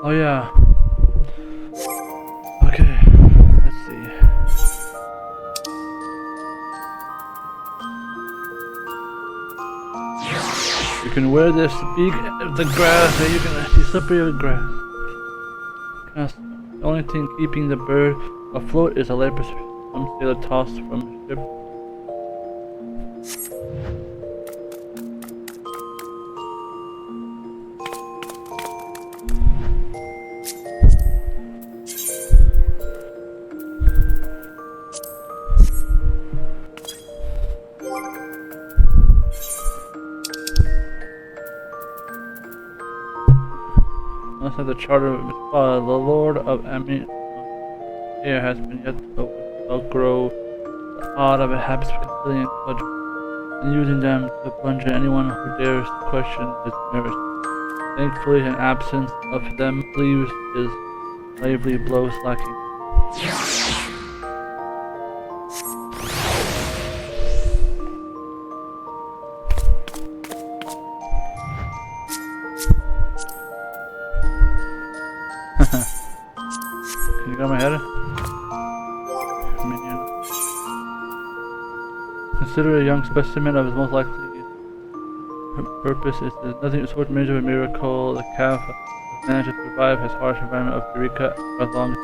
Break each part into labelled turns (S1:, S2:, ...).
S1: Oh yeah. Okay, let's see. You can wear this beak of the grass, and you can see slippery grass. The only thing keeping the bird afloat is a lapis some sailor tossed from a ship. Unless at the charter of the Lord of Amin here has been yet to outgrow the odd of a habits of concealing and using them to plunder anyone who dares to question his merits. Thankfully, an absence of them leaves his lively blow slacking. Can you grab my head? Minion. Consider a young specimen of his most likely purpose is nothing short of a miracle. The calf has managed to survive his harsh environment of Eureka for as long as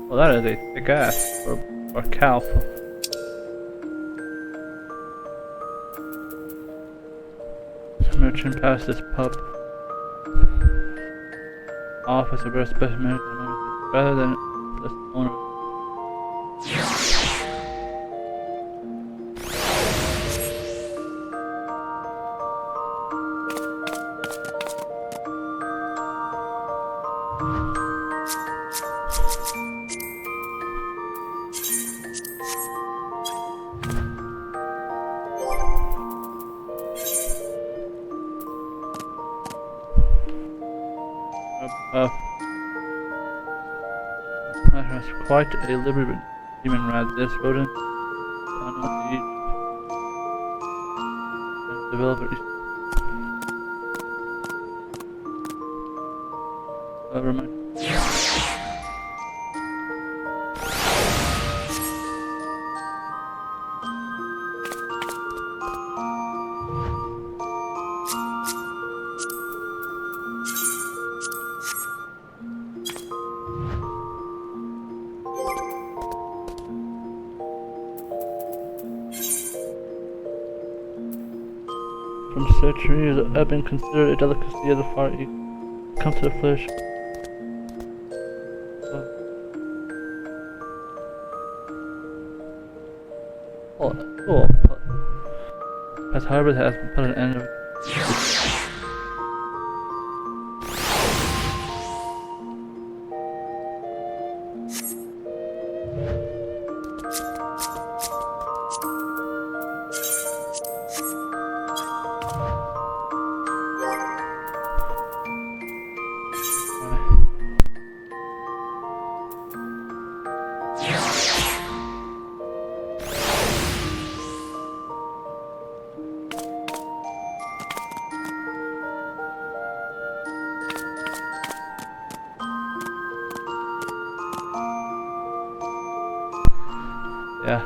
S1: well, that is a thick ass or calf. Merchant passed this pup off as a rare specimen rather than its owner. That has quite a liberal demon rat. This rodent unknown age and developer remind. From centuries have been considered a delicacy of the Far East. Come to the flesh. Cool. As Harvard has put an end of yeah.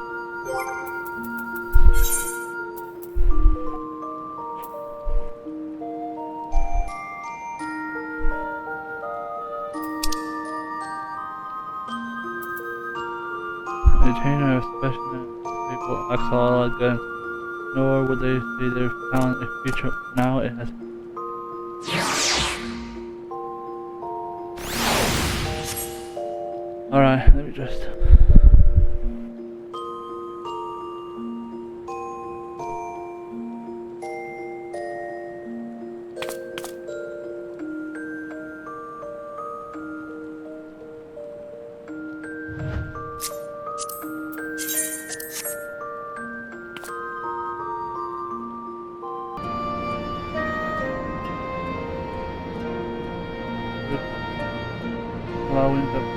S1: A trainer of specimen people acts all against, nor would they see their talent a future. Now it has. Alright, let me just. following the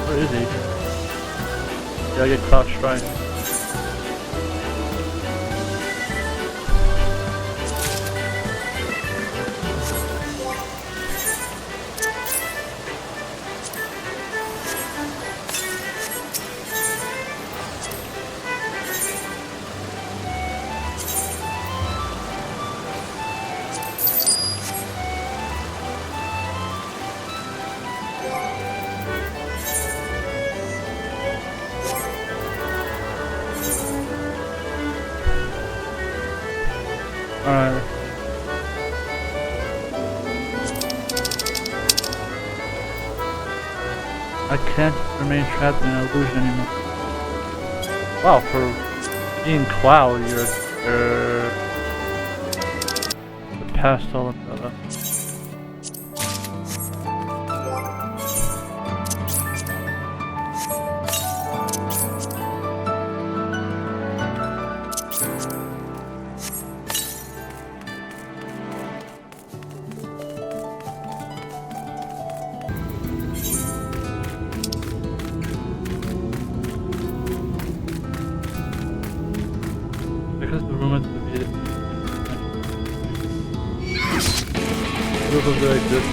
S1: Where is he? Yeah, I get cloud strike. Alright. I can't remain trapped in an illusion anymore. Wow, for being Cloud, you're the pastel umbrella. Because the rumors of it will be like this.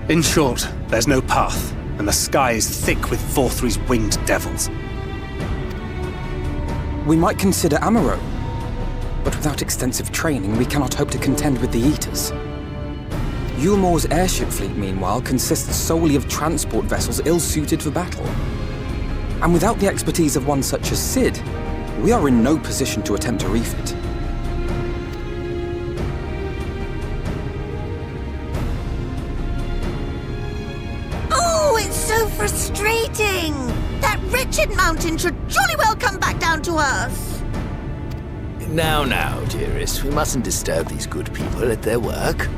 S2: In short, there's no path, and the sky is thick with Forthry's winged devils.
S3: We might consider Amaro, but without extensive training, we cannot hope to contend with the Eaters. Yulmore's airship fleet, meanwhile, consists solely of transport vessels ill-suited for battle. And without the expertise of one such as Sid, we are in no position to attempt a refit.
S4: Frustrating! That wretched mountain should jolly well come back down to us!
S5: Now, dearest, we mustn't disturb these good people at their work.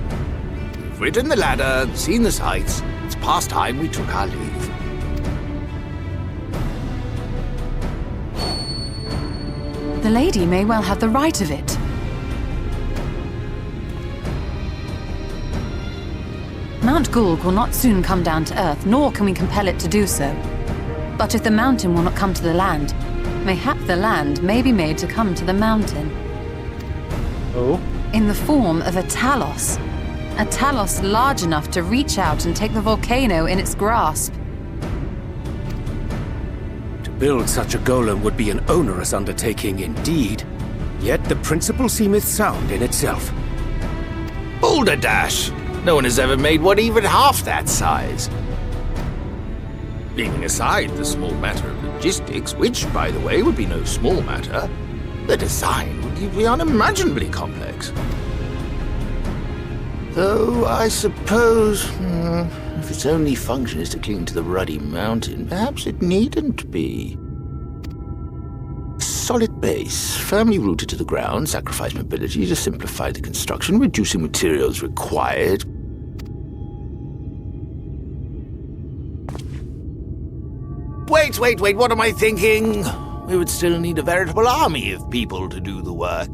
S5: We've ridden the ladder, seen the sights. It's past time we took our leave.
S6: The lady may well have the right of it. Mount Gulg will not soon come down to Earth, nor can we compel it to do so. But if the mountain will not come to the land, mayhap the land may be made to come to the mountain.
S1: Oh?
S6: In the form of a Talos. A Talos large enough to reach out and take the volcano in its grasp.
S7: To build such a golem would be an onerous undertaking indeed. Yet the principle seemeth sound in itself.
S5: Boulder Dash! No one has ever made one even half that size. Leaving aside the small matter of logistics, which, by the way, would be no small matter, the design would be unimaginably complex. Though, I suppose, if its only function is to cling to the ruddy mountain, perhaps it needn't be. Solid base, firmly rooted to the ground, sacrifice mobility to simplify the construction, reducing materials required. Wait, what am I thinking? We would still need a veritable army of people to do the work.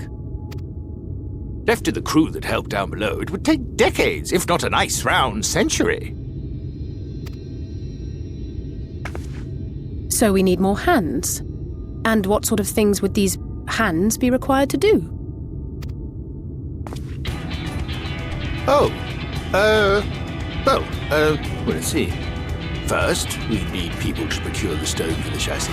S5: Left to the crew that helped down below, it would take decades, if not a nice round century.
S8: So we need more hands. And what sort of things would these hands be required to do?
S5: Well, let's see. First, we'd need people to procure the stone for the chassis.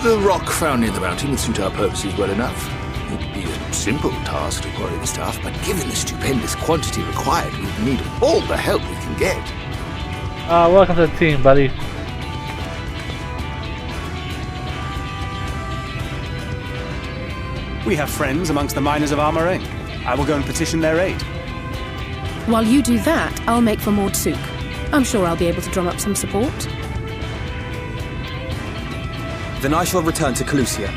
S5: The rock found near the mountain would suit our purposes well enough. It'd be a simple task to quarry the stuff, but given the stupendous quantity required, we'd need all the help we can get.
S1: Welcome to the team, buddy.
S2: We have friends amongst the miners of Armoring. I will go and petition their aid.
S8: While you do that, I'll make for Mordsuk. I'm sure I'll be able to drum up some support.
S3: Then I shall return to Calusia.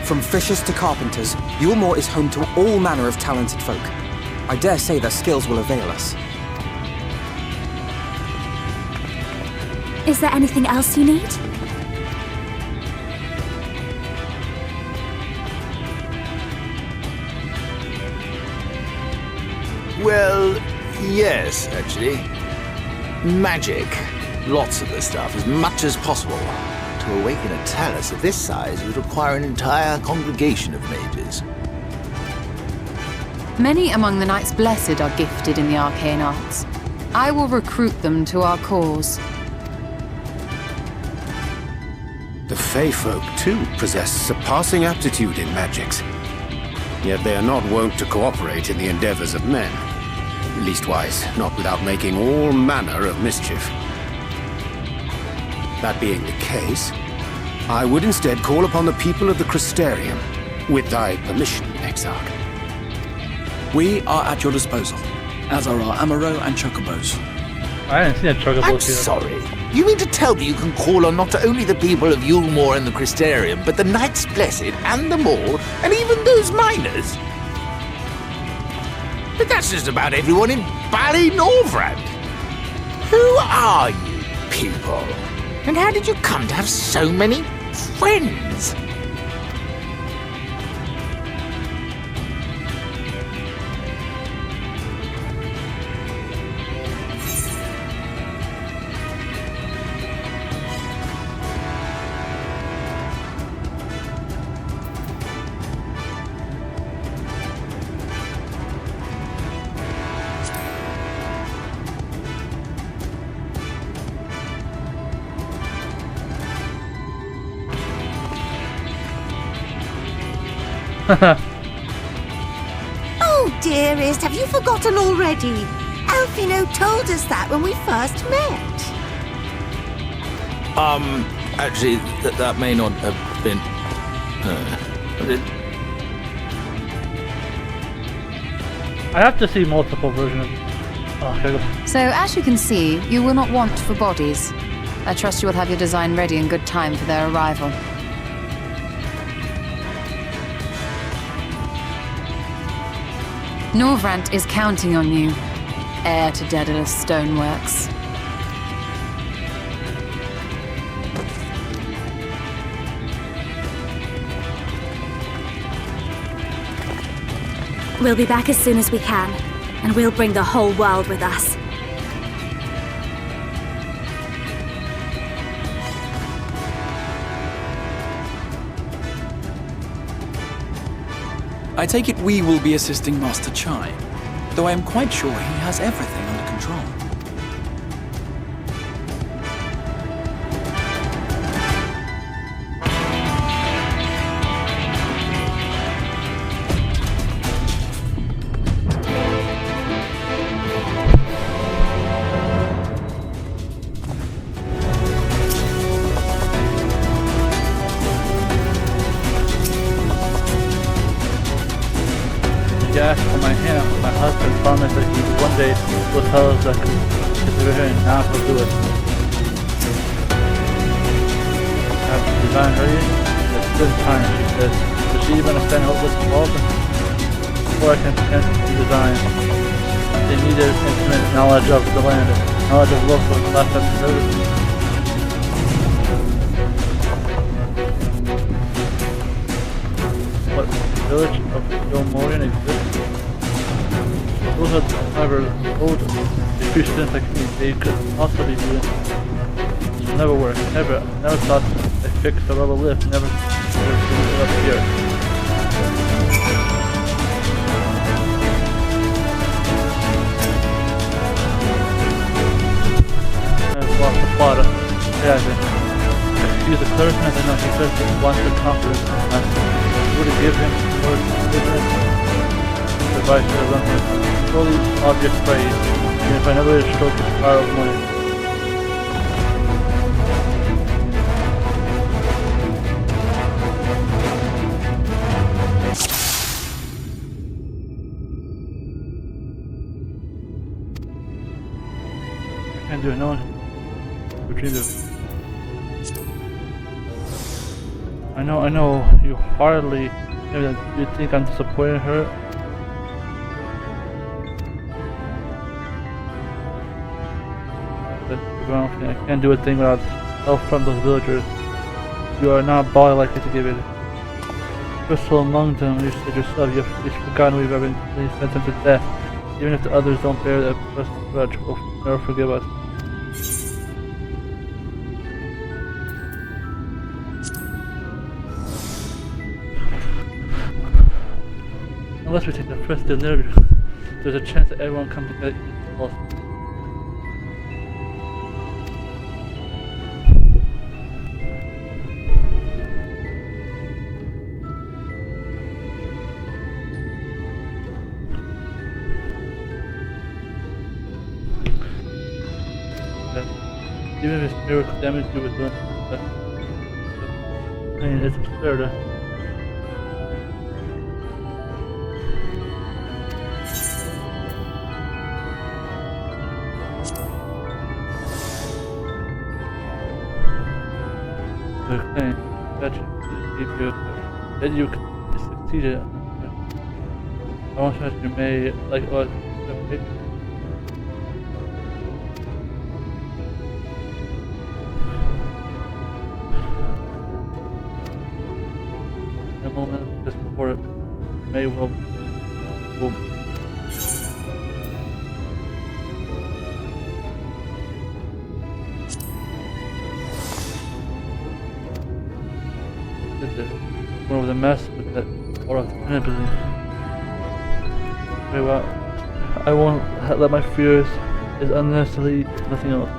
S3: From fishers to carpenters, Yulmore is home to all manner of talented folk. I dare say their skills will avail us.
S9: Is there anything else you need?
S5: Well, yes, actually. Magic. Lots of the stuff, as much as possible. To awaken a talus of this size would require an entire congregation of mages.
S6: Many among the Knights Blessed are gifted in the arcane arts. I will recruit them to our cause.
S7: The Fey folk, too, possess surpassing aptitude in magics. Yet they are not wont to cooperate in the endeavors of men. Leastwise, not without making all manner of mischief. That being the case, I would instead call upon the people of the Crystarium, with thy permission, Exarch.
S10: We are at your disposal, as are our Amaro and Chocobos.
S1: I didn't see a chocobo
S5: I'm
S1: here.
S5: sorry. You mean to tell me you can call on not only the people of Yulmore and the Crystarium, but the Knights Blessed and the Maud, and even those miners? But that's just about everyone in Bally-Norvrand. Who are you people? And how did you come to have so many friends?
S4: Oh, dearest, have you forgotten already? Alfino told us that when we first met.
S5: Actually, that may not have been...
S1: I have to see multiple versions. Oh, here we go.
S6: So, as you can see, you will not want for bodies. I trust you will have your design ready in good time for their arrival. Norvrant is counting on you, heir to Daedalus Stoneworks.
S9: We'll be back as soon as we can, and we'll bring the whole world with us.
S10: I take it we will be assisting Master Chai, though I am quite sure he has everything under control.
S1: asked for my hand. My husband promised that he one day will tell us that consider her, and now he'll do it. Have the design ready? It's good time, she said. Does she even understand what's involved? Before I can finish the design, they needed intimate knowledge of the land, knowledge of local class of services. What village of Gilmorian exists? Those are however old Christians like me, they could possibly do it. This will never work. Never thought I fixed a rubber lift, never seen it up here. I've lost the plot of excuse the clergyman, I know he says he wants to conquer him sometimes. Would it give him more goodness? The vice should run him slowly obvious praise, even if I never stroke his power of money. I can't do it, no one between the I know, you hardly you think I'm disappointing her. But I can't do a thing without help from those villagers. You are not body likely to give it. Crystal among them, you said yourself, you have forgotten we've ever been sentenced to death. Even if the others don't bear that personal grudge, will never forgive us. Unless we take the first delivery, there's a chance that everyone comes together also. Even if it's miracle damage you would do, I mean, it's absurd. Okay, that you succeeded. I want that you may like us. A moment just before it may well. One of the mess with that or of the building. Very well. I won't let my fears is unnecessarily nothing else.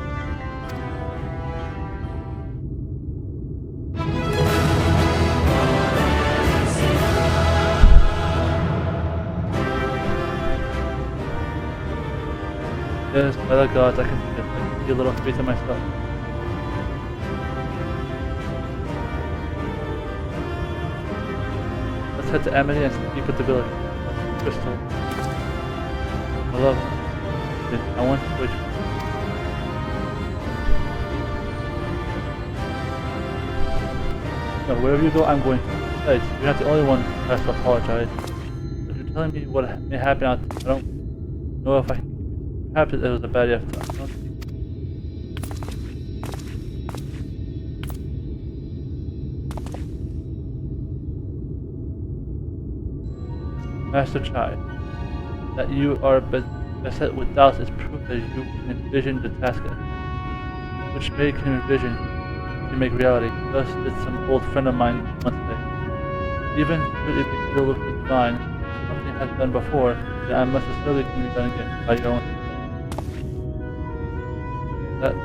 S1: Yes, by the gods, I can see a little faith in myself. Let's head to Amity and speak with the village. Crystal. I love it. I want to switch. No, wherever you go, I'm going. Besides, you're not the only one who has to apologize. If you're telling me what may happen out there, I don't know if I can. Perhaps it was a bad effort. Master Chai, that you are beset with doubts is proof that you can envision the task which made him envision to make reality. Thus did some old friend of mine once say. Even should it be filled with the divine, something has been before, that I must necessarily can be done again by your own. That's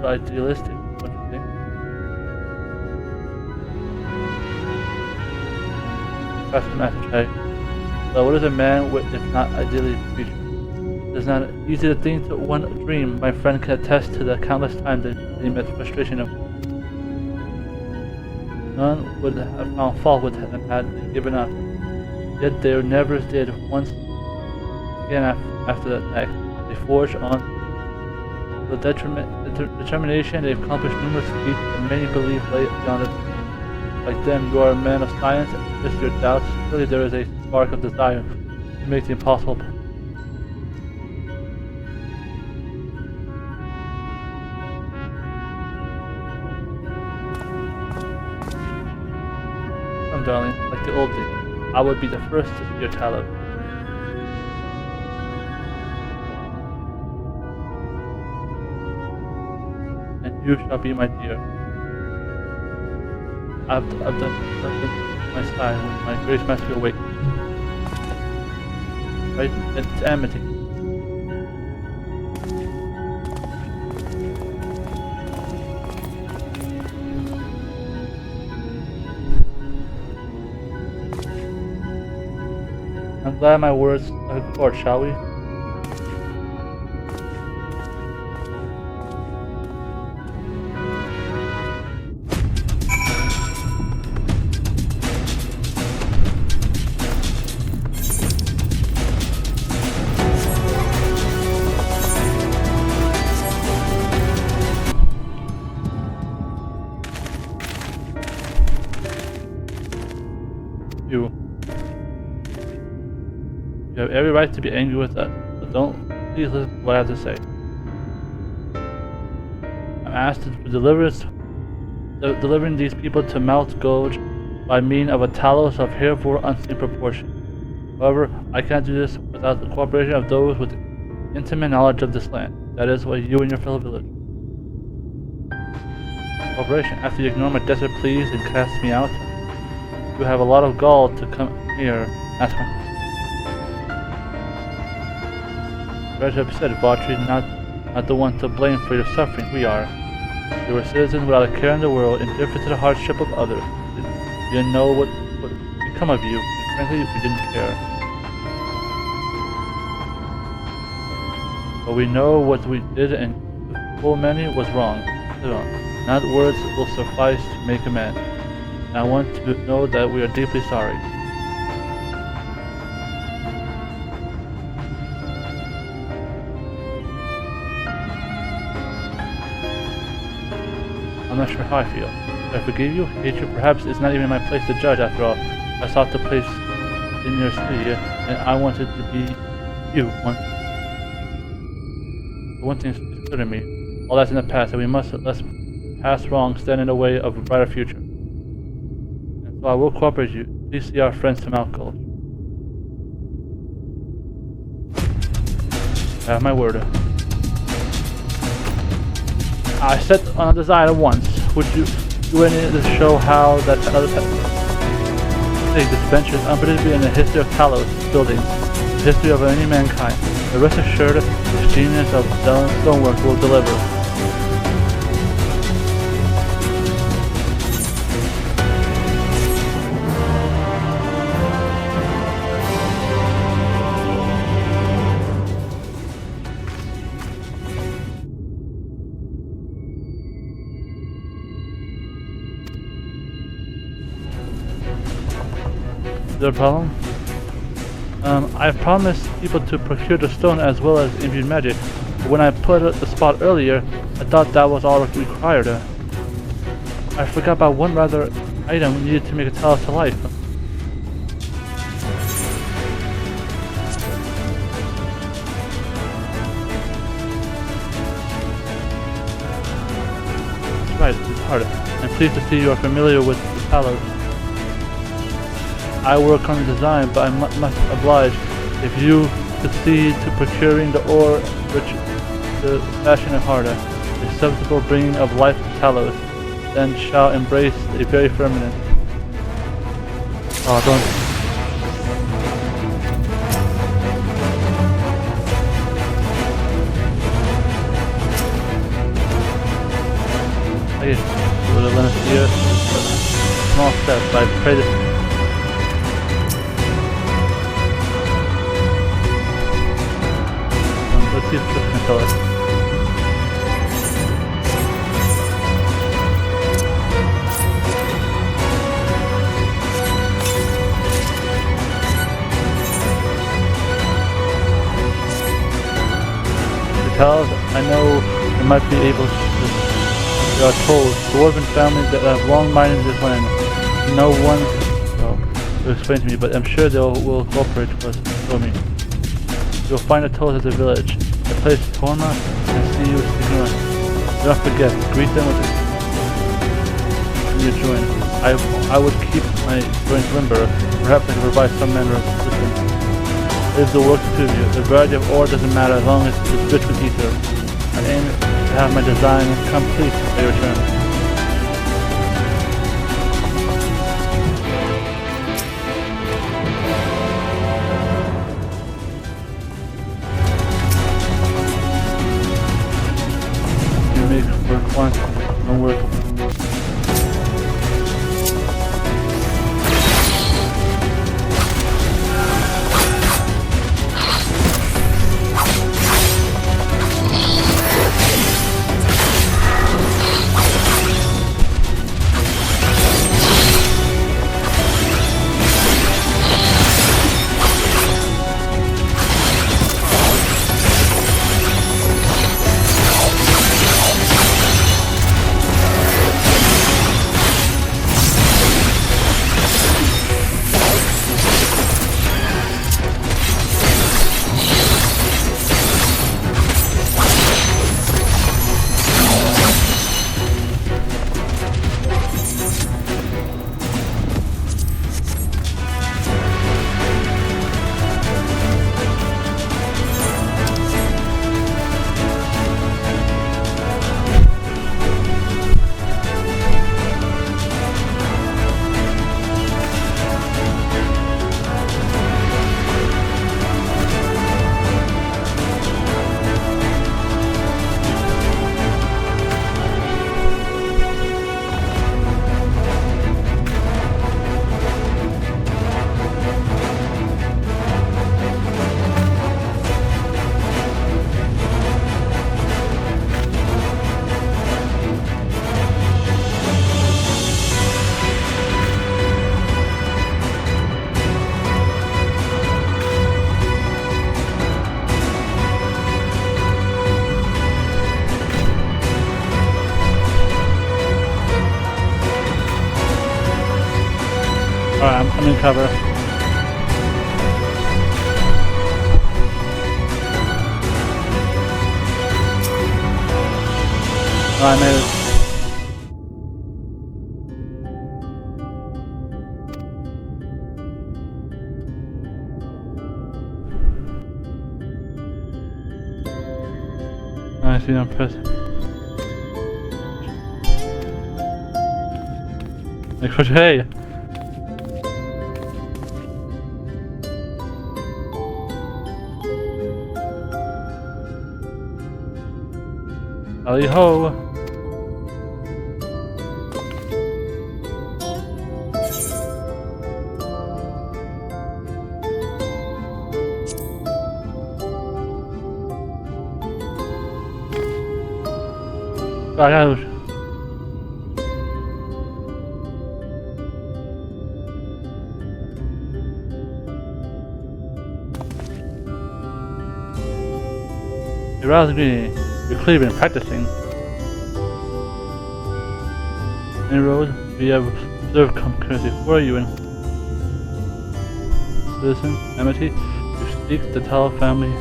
S1: idealistic, don't you think? Asked the Master Chai. So what is a man with if not ideally a future? It is not easy to think to one dream. My friend can attest to the countless times that he met frustration of. None would have found fault with him had they given up. Yet they never did once again after that act. They forged on the determination. They accomplished numerous feats that many believe lay beyond it. Like them, you are a man of science, and amidst your doubts, surely there is a spark of desire to make the impossible. Come, darling, like the old days, I would be the first to see your tallow. And you shall be my dear. I've done something to my side when my grace master awakens. Right? It's amity. I'm glad my words are court, shall we? You have every right to be angry with us, but please listen to what I have to say. I'm asked for delivering these people to Mount Gulch by means of a talos of herefore unseen proportion. However, I cannot do this without the cooperation of those with intimate knowledge of this land. That is why you and your fellow villagers. Cooperation. After you ignore my desperate pleas and cast me out, you have a lot of gall to come here and ask my question. As I have said, Vatri is not the one to blame for your suffering. We are. You were citizens without a care in the world, indifferent to the hardship of others. We didn't know what would become of you, and frankly, we didn't care. But we know what we did, and the full many was wrong. Not words will suffice to make amends. And I want to know that we are deeply sorry. I'm not sure how I feel. Should I forgive you? Hatred perhaps is not even my place to judge after all. I sought the place in your city, and I wanted to be you. One thing is clear to me. All that's in the past, and we must let past wrongs stand in the way of a brighter future. And so I will cooperate with you. Please see our friends to Mount Gulch. I have my word. I set on a design at once. Would you do anything to show how that other this venture is unpredictable in the history of Talos buildings, the history of any mankind. But rest assured, the genius of stonework will deliver. Is there a problem? I've promised people to procure the stone as well as imbued magic. But when I put the spot earlier, I thought that was all required. I forgot about one rather item needed to make a talos to life. That's right, it's hard. I'm pleased to see you are familiar with the talos. I work on the design, but I must oblige. If you succeed to procuring the ore which the fashion of Harda, the subsequent bringing of life to Talos, then shall embrace a very firmament. Oh, don't. I guess it would have lent here small steps. I pray this. Let's see if this can tell us. tells, I know they might be able to. They are told, dwarven families that have long mined this land. No one will explain to me, but I'm sure they will cooperate to us and show me. You'll find the tolls at the village. The place is Torma, and see you sticking around. Do not forget, greet them with when you join. I would keep my joint limber. Perhaps I can provide some manner of assistance. It is the work of two of you. The variety of ore doesn't matter as long as it's rich with ether. I aim to have my design complete by your return. You make work once, no work. Alright, I'm in cover. I made it. I see I'm pressing. Hey! Lali-ho! Ouch. You're rousing me. You're clearly been practicing. Inroad, we have observed courtesy. Who are you in? Citizen, Amity, you seek the Tal family.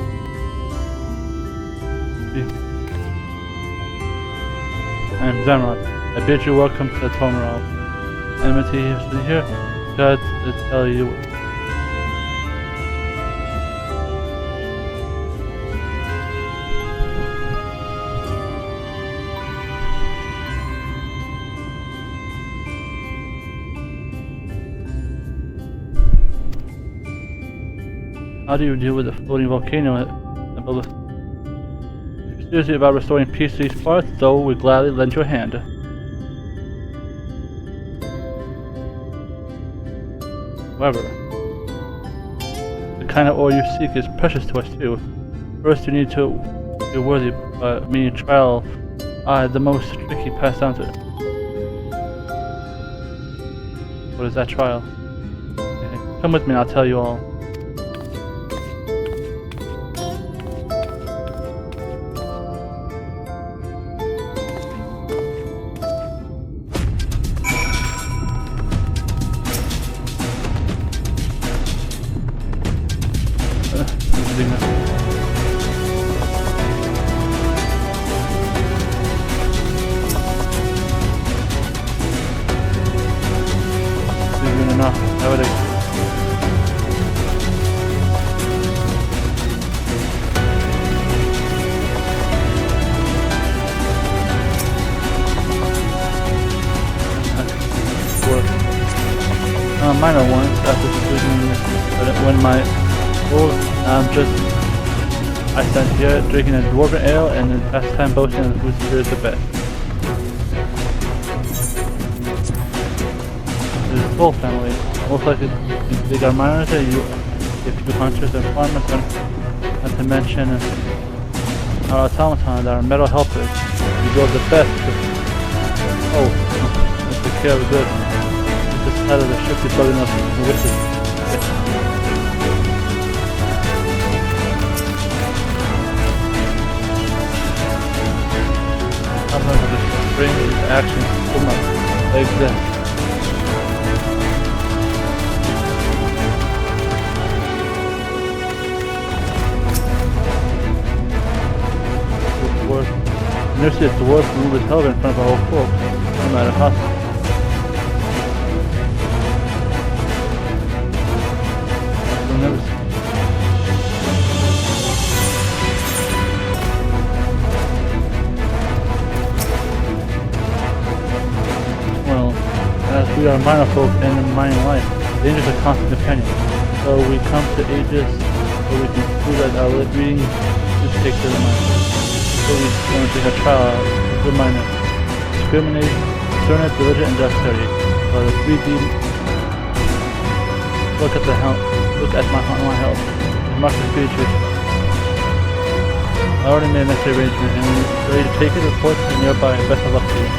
S1: I am Zamrod. I bid you welcome to the Tomarov. Amity is here. God to tell you. How do you deal with a floating volcano above? If you're serious about restoring peace to these parts, though, we gladly lend you a hand. However, the kind of ore you seek is precious to us too. First, you need to be worthy, meaning trial, the most tricky passed down to. What is that trial? Okay. Come with me and I'll tell you all. my old, I stand here drinking a dwarven ale and in pastime boasting on whose beer is the best. It is a full family. Most likely big are miners, if you hunters and farmers, not to mention our automaton that are metal helpers. We build the best. Oh, let's take care of the good. This side of the ship is building up the witches. Sometimes I just bring these actions to my legs in. Nursery at Dwarves rule is held in front of our whole folk, no matter how. You'll never see. Well, as we are minor folk and in mining life, danger is a constant companion. So we come to ages where we can prove that our reading should take to the mind. So we want to take a trial of reminder. Discriminate, sternness, diligence, and dexterity. So the 3D look at my health. Mark the features. I already made a necessary arrangement and we're ready to take it, report to nearby, and best of luck to you.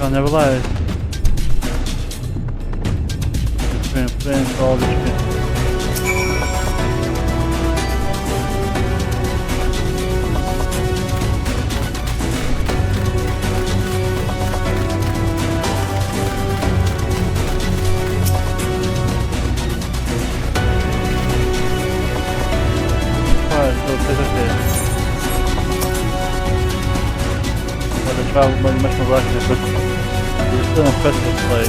S1: I'll never lie. Friends, all the friends. The travel much more relaxing, but it's still impressive to play.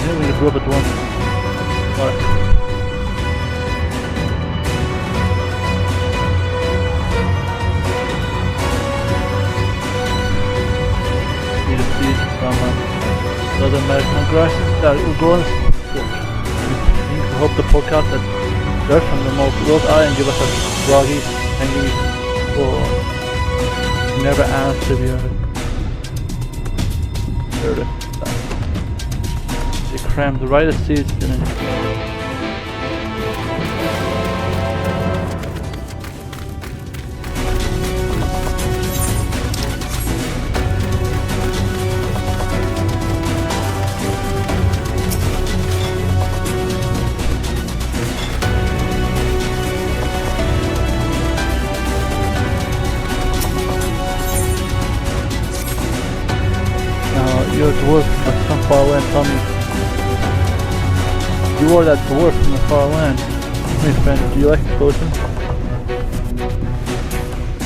S1: think we grew up at once. Need a seed from Southern American grasses that will grow in we hope to poke out that dirt from the world's eye and give us a groggy, angry, or never asked to be heard. They crammed the right seeds in it. You're a dwarf from some far land, tell me. You are that dwarf from the far land. Hey friend, do you like explosions?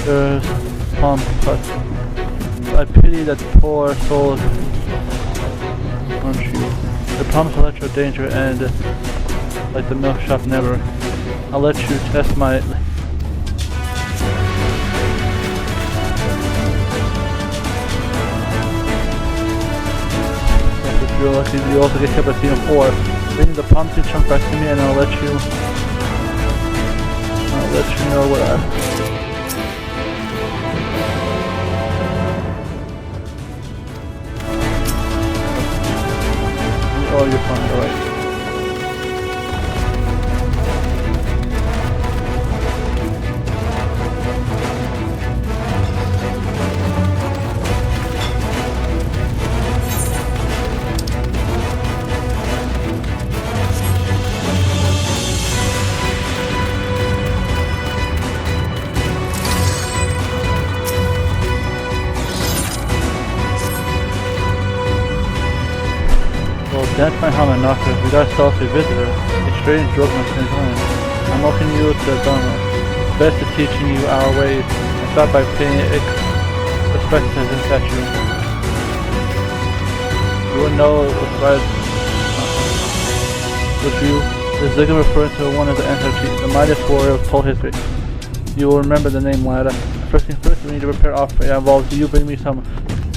S1: There's palm cut. I pity that poor soul, aren't you? I promise to let your danger end, like the milk shop never. I'll let you test my... You're lucky you also get hit by CM4. Bring the pumpkin chunk back to me and I'll let you know what Oh, you're fine, alright. That's my home and knocker. We got a stealthy visitor. A strange drug must be home. I'm welcoming you to Dharma. It's best to teaching you our ways. I start by paying respect to his statue. You will know what's right with you. The Zigga referring to one of the entities, the mightiest warrior of Toll history. You will remember the name, Lada. First things first, we need to repair offering. That involves you bring me some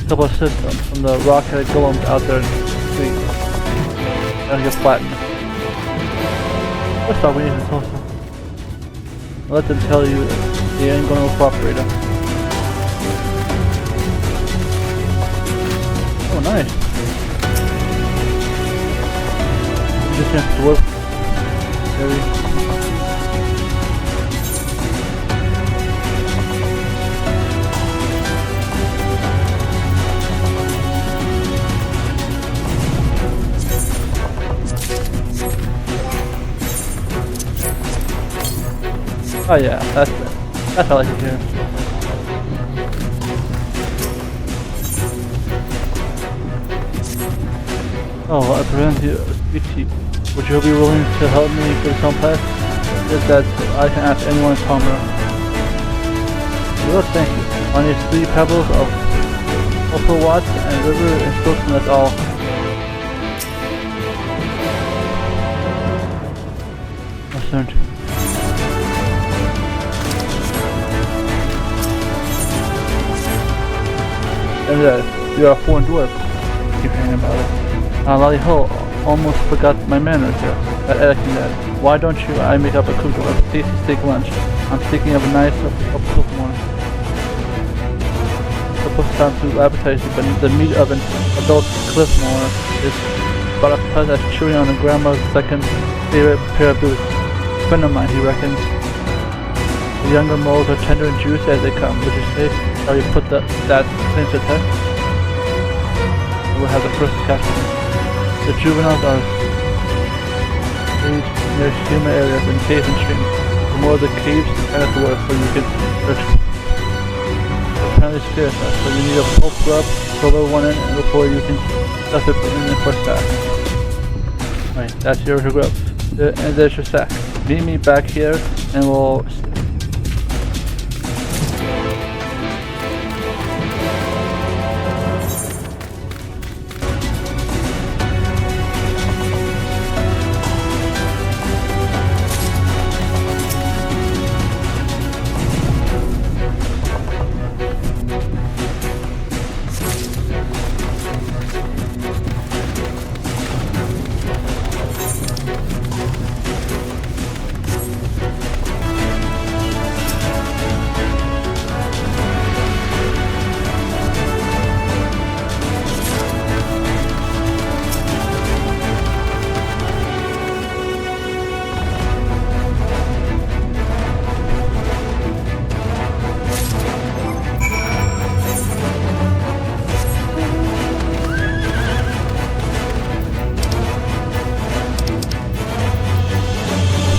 S1: couple of systems from the rock-headed golems out there in the street. I'll get flattened. First off, we need to tell them. Let them tell you that they ain't gonna cooperate. Oh, nice. You just have to work. Very. Oh yeah, that's what I like to hear. Oh, I present you a speak to you. Would you be willing to help me get some path? Is that I can ask anyone in Palmer. Well, thank you. I need 3 pebbles of Opal Watts and river instruction, that's all. Concerned. And you're a foreign dwarf. Keep hearing about it. Lali-ho almost forgot my manners here. That etiquette that. Why don't you I make up a cooked or a tasty steak lunch? I'm thinking of a nice cook more. Supposed to sound too appetizing, but the meat of an adult cliffmore is about as pleasant as chewing on a grandma's second favorite pair of boots. A friend of mine, he reckons. The younger moles are tender and juicy as they come. Would you say? Shall you put that thing to test? We'll have the first catch. The juveniles are staged near human areas in caves and streams. The more the caves, the better the work, so you can search. Apparently scarce, so you need a pulp grub, throw one in before you can stuff it in the first stack. Right, that's your grub. And there's your sack. Meet me back here and we'll...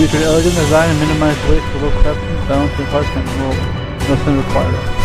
S1: featured elegant design and minimized weight for low crafting, balance, and parts and more. Nothing required.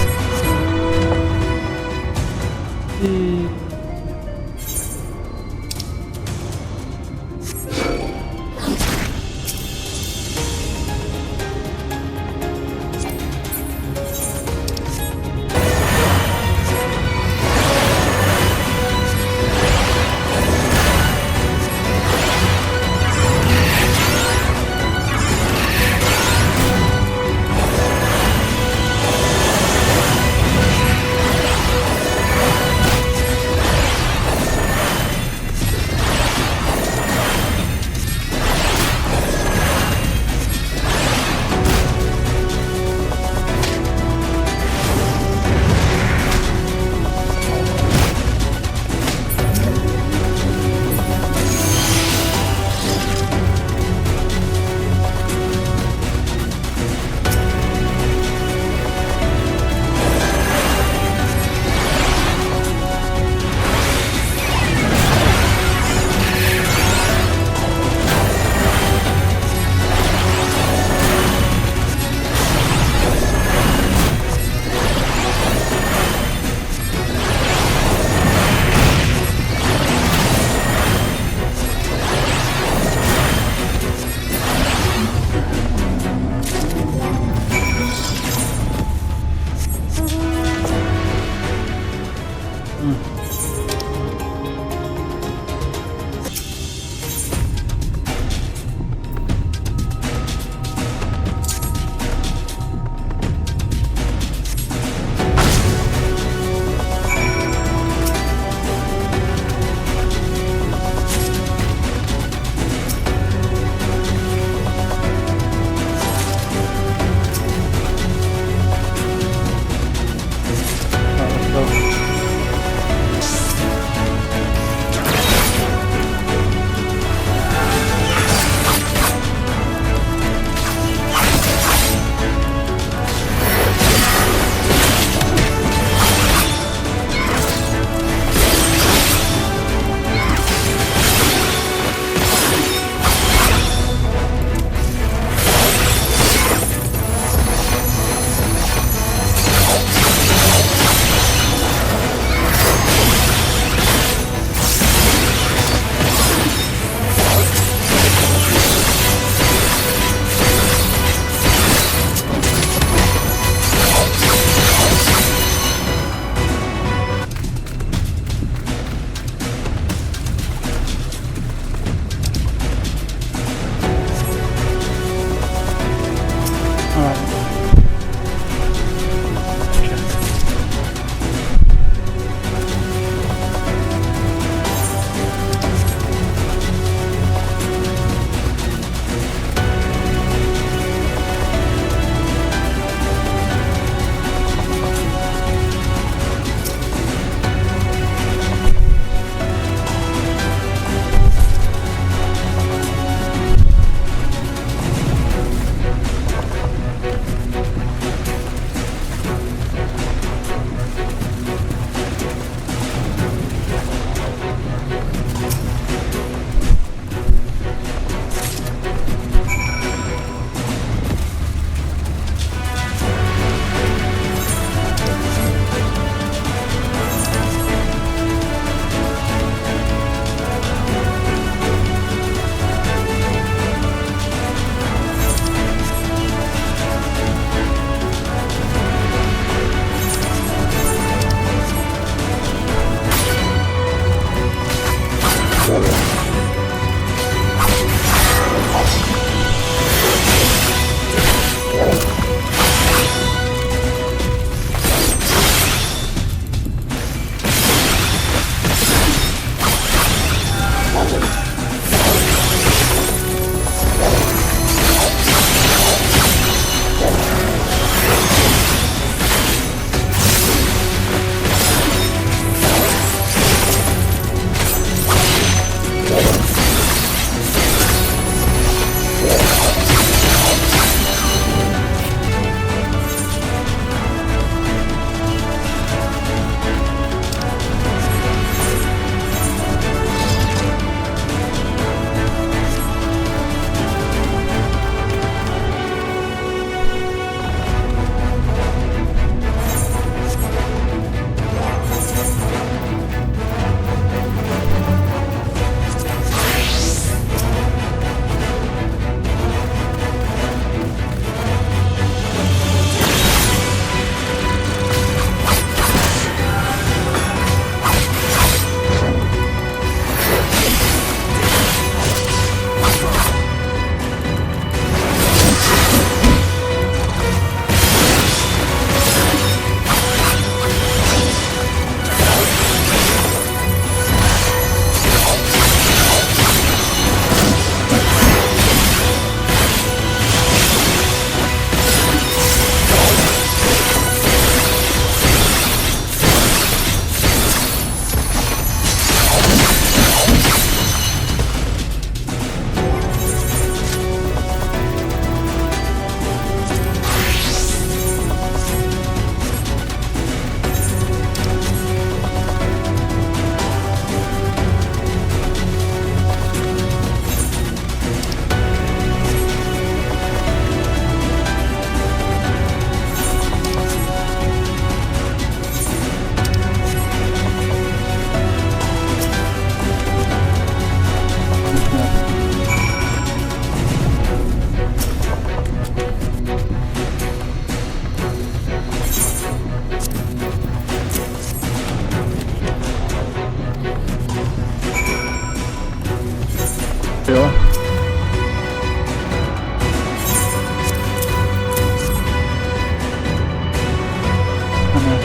S1: Here you are.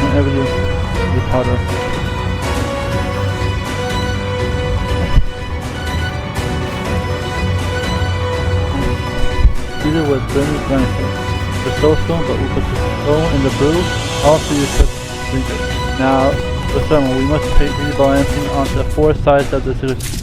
S1: Whenever you powder. Either with burning granite. The soulstone, but we put the stone in the brew. Also you could drink it. Now, for someone, we must paint the balancing on the four sides of the city.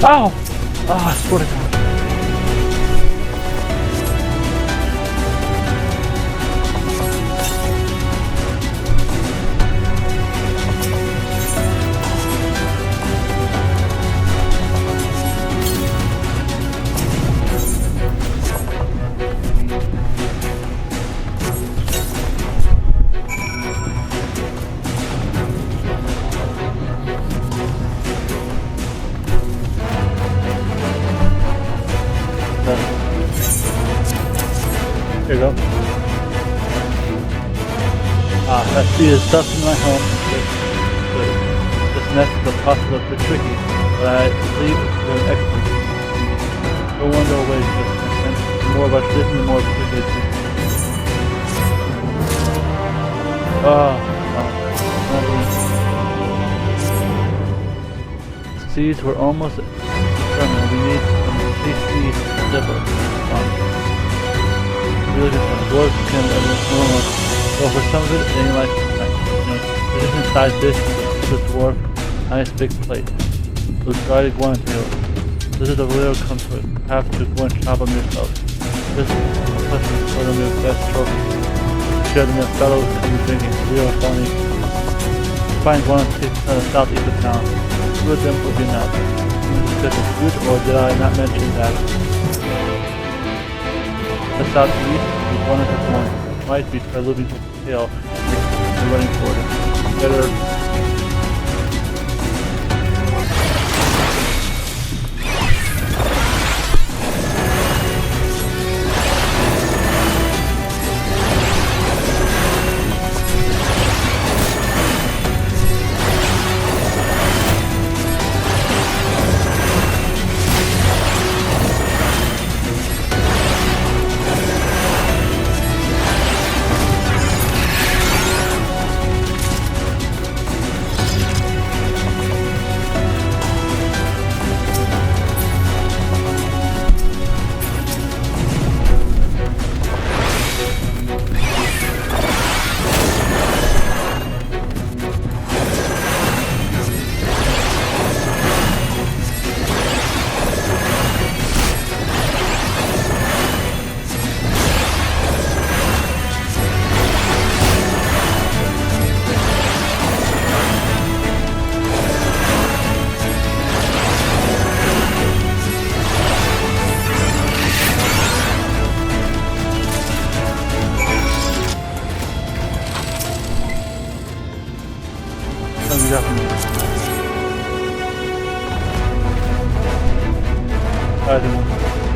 S1: Ow! Oh, I swear to God. Here you go. That seed is stuck in my home. This nest is possibly a bit tricky, but I believe it's doing excellent. No wonder ways to and the more about tradition, the more tricky it is. Seeds were almost determined. We need some tasty liver. Really good for dwarves can normal. So for some of it, it ain't like there's just inside this the dwarf, nice big plate. Those dried iguana tails. This is a real comfort. You have to go and chop them yourself. This is a question for them your best trophy. Share them with fellows come drinking. Real funny. Find one on the southeast of town. Two of them will be enough. Is it good or did I not mention that? The southeast is one of the one. Might be by looping his tail and running toward it. Better.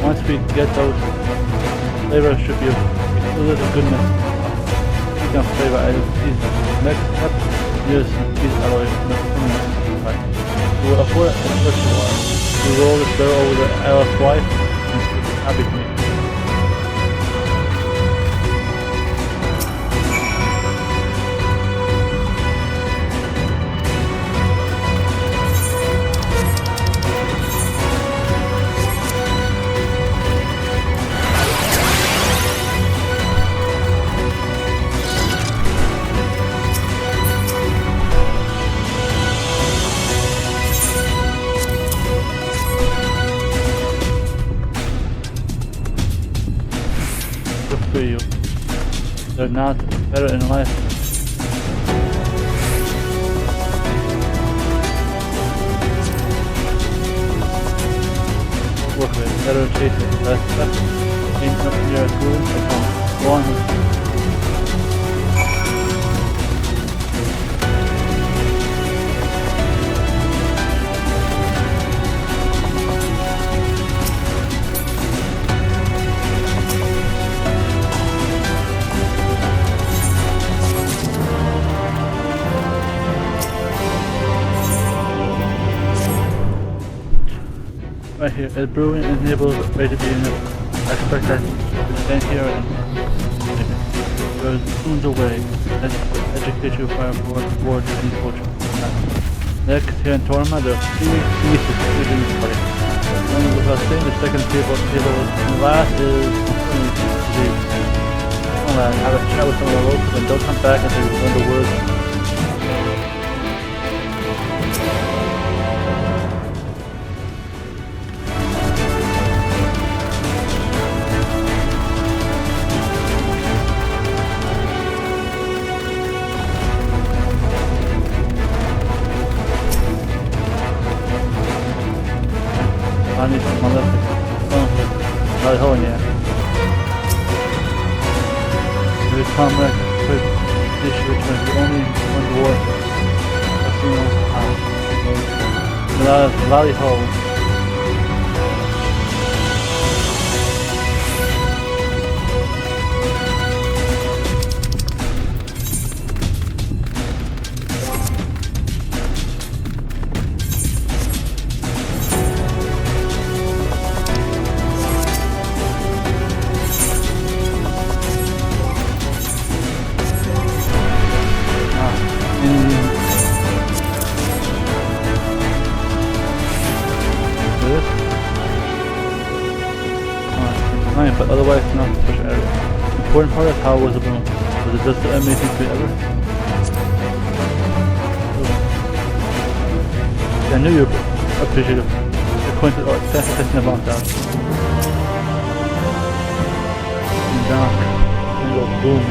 S1: Once we get those, flavor should be a little goodness. You can flavor items season. Next step, use these alloys in the permanent. We will afford a special one. We roll this barrel over the Isle of Wight and see happy to me. You. They're not better in life. Work with better chasing. Less step. Ain't nothing near as good as go on with it. right here. It's brewing and enables ready to be in. I expect that you stand here and you're tunes away. Let's educate you by board and culture. Next, here in Torma, there are 3 pieces in this party. One is about staying, the second table, and the last is have a chat with some of the locals and don't come back until you learn the words. I need some left. Lali-ho in here. There's comrade quick issue which was the only one dwarf I've seen on the Lali-ho. But otherwise not a special area. The important part is how was the boom. Was it just the amazing thing ever? I knew you were appreciative. Acquainted or testing about that. And go boom.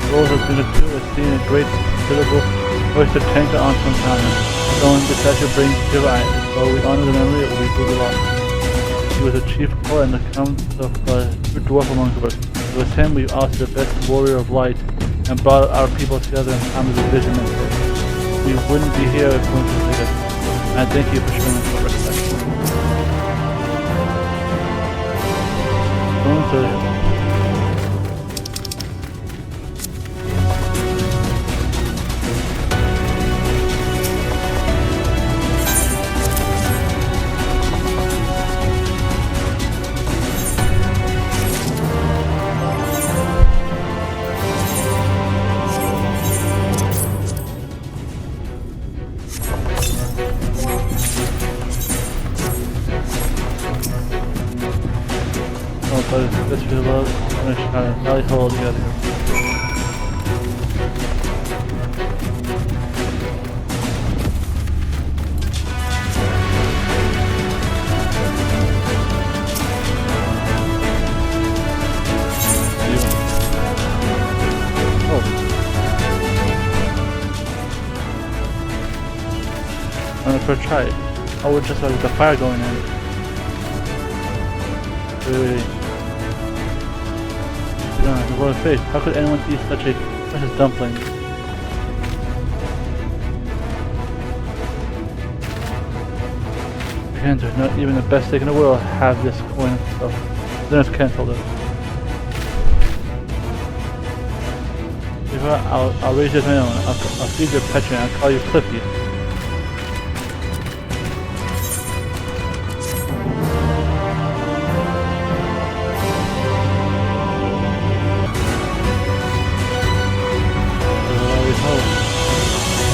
S1: Rose has been seen a great considerable oyster tanker on from Kenan. Showing the statue brings pure eyes, so we honor the memory of we who lost. He was a chief core and the count of true dwarf among dwarves. It was him we ousted the best warrior of light and brought our people together in time of division and faith. We wouldn't be here if we weren't completed. And I thank you for showing us respect. Let's feel love, finish Lali-ho together. Oh. I'm gonna first try it. Oh, we're just like the fire going in. Wait. The royal face. How could anyone eat such a precious dumpling? Again, there's not even the best steak in the world have this coin and stuff. Dinner's cancelled it. I'll raise you as my own. I'll feed your pet and I'll call you Cliffy.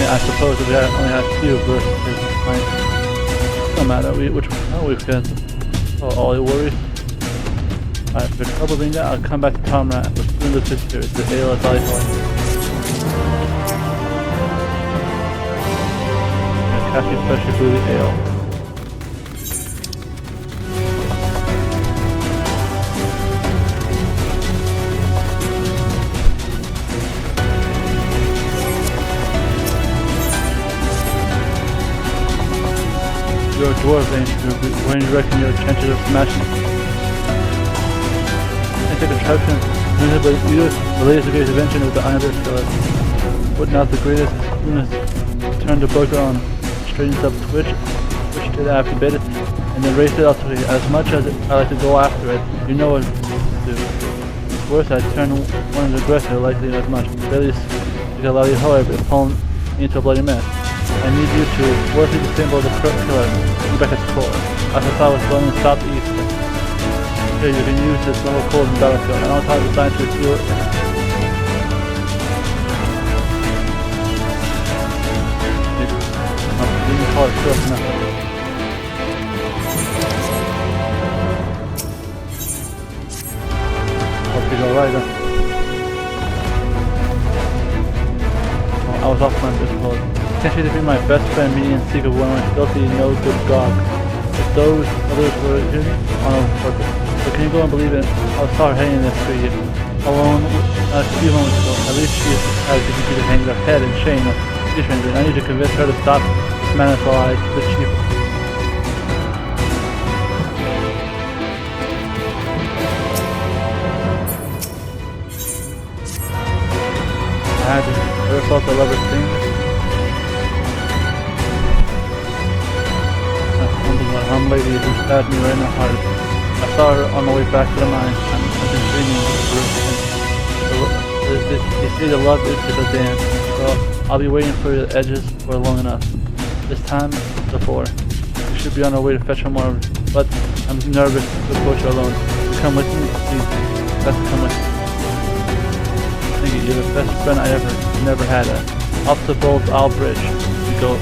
S1: I suppose if we only had a few versus mine. No matter, we can all your worries. Alright, if there's trouble being that, I'll come back to Tomrat and spoon the fish here. It's the ale at Lali-ho. Casting pressure through the ale. You're a dwarf, when you reckon your chances of smashing? I take a traction, but the latest great invention of the iron skeleton. But not the greatest, turn the burger on. straight into Twitch, switched it after bit, and then raced it out to me. As much as I like to go after it, you know what to do. It's worse, I turn one of the aggressor likely as much. Barely like a Lali-ho, every opponent into a bloody mess. I need you to work the symbol of the killer and back its core. As I thought was going southeast. Here you can use this level code in Battlefield. I don't know how to design to heal it. Didn't call it quick enough. Hope you go right then. I was off my discord. Potentially to be my best friend, me and secret one of my filthy, no good god. If those others were hidden on purpose. But can you go and believe it? I was saw her hanging in the tree. Alone, a few moments ago. At least she has to continue to hang her head in shame. I need to convince her to stop this madness while I the chief. I had to. Ever felt the lover's thing? One lady who stabbed me right in the heart. I saw her on my way back to the mine. I've been dreaming of the they say the love is the dance. So I'll be waiting for the edges for long enough. This time, before. We should be on our way to fetch her more, but I'm nervous to approach her alone. You come with me, please. Let's come with me. Thank you. You're the best friend I never had. Up to Bold Owl Bridge. We go.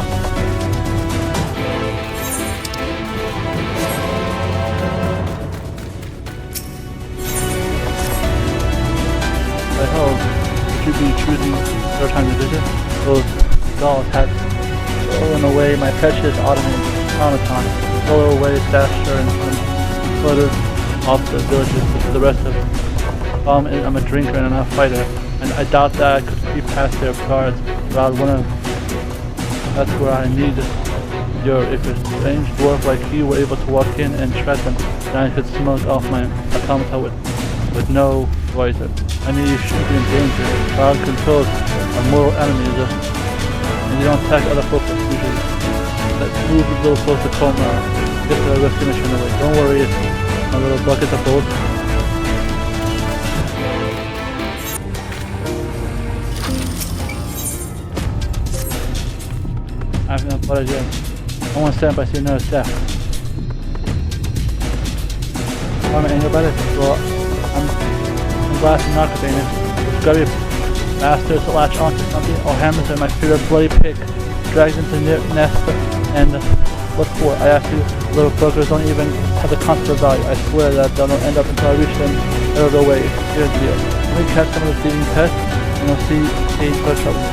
S1: Would you be choosing your time to visit? Those dolls had stolen away my precious automaton, stole away Dasher and floated off the villages with the rest of them. I'm a drinker and I'm not a fighter, and I doubt that I could creep past their guards without one of them. That's where I need if a strange dwarf like you were able to walk in and shred them, then I could smuggle off my automata with no visor. I mean, you shouldn't be in danger. Crowd controls are mortal enemies, and you don't attack other folks usually. Let's move a little closer to Coma. Get the rescue mission away. Don't worry, it's my little bucket of both. I haven't applauded yet. I want to stand by see another step. I'm angry about it. Well, I'm glass and not container. There's gotta be bastards to latch onto something. Oh, hammers are my favorite bloody pig. Dragged into the nest and what for? I ask you, little buggers don't even have the concept of value. I swear that they'll not end up until I reach them out of the way. Here's the deal. Let me catch some of the thieving pests and you'll see Kate for trouble.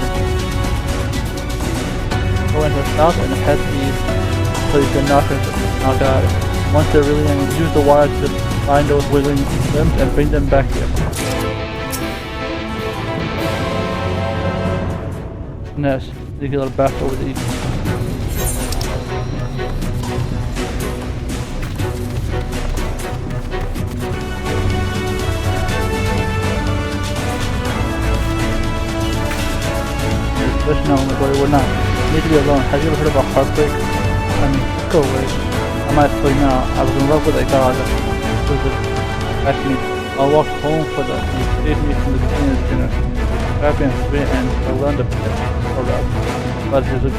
S1: Go into the south and head east until you can knock out. Once they're really in, use the wire to find those wiggling limbs and bring them back here. Nest, you get a little back over the east. No, my boy, we're not. We need to be alone. Have you ever heard of a heartbreak? I mean, go away. I might tell you now, I was in love with a god. Actually, I'll walk home for that. He saved me from the beginning of dinner. Happy and sweet, and I learned a bit. But his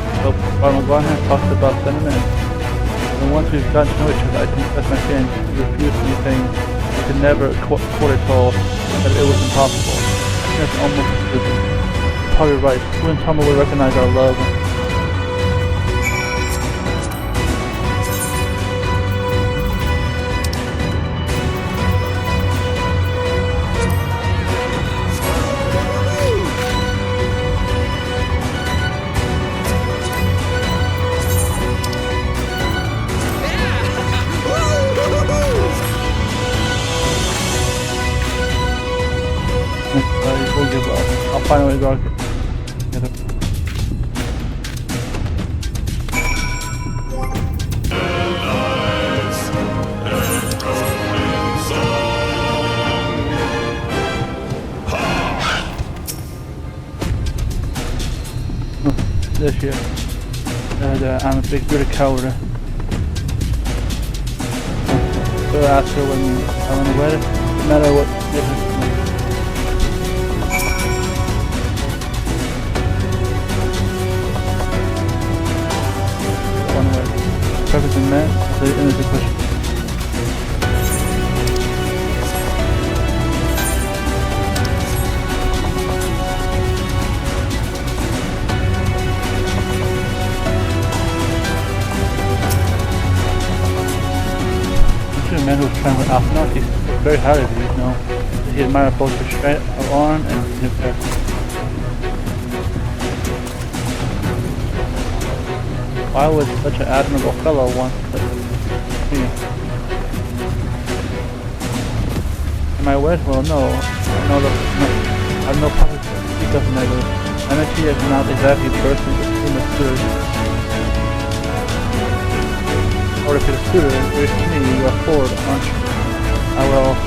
S1: Barmaguana talked about sentiment. And once we've gotten to know each other, I confess my sin. He refused me, saying he could never quote at all, that it was impossible. I think that's almost probably right. Who in Tama will recognize our love? We'll give up. I'll find a way to go. This year. I'm a big beauty coward. So ask her when I want to wear it, no matter what difference it makes. I want to wear it. Perfect in man, so the innocent question. A man who's trying with Alpha, he's very hard at it, you know. He admires both her strength of arm and his character. Why would such an admirable fellow want such me? Am I wed? Well, no. I have no proper to speak of neither. Energy is not exactly person with whom it's good. Or if it's suited, very to me, you are forward, aren't you? I will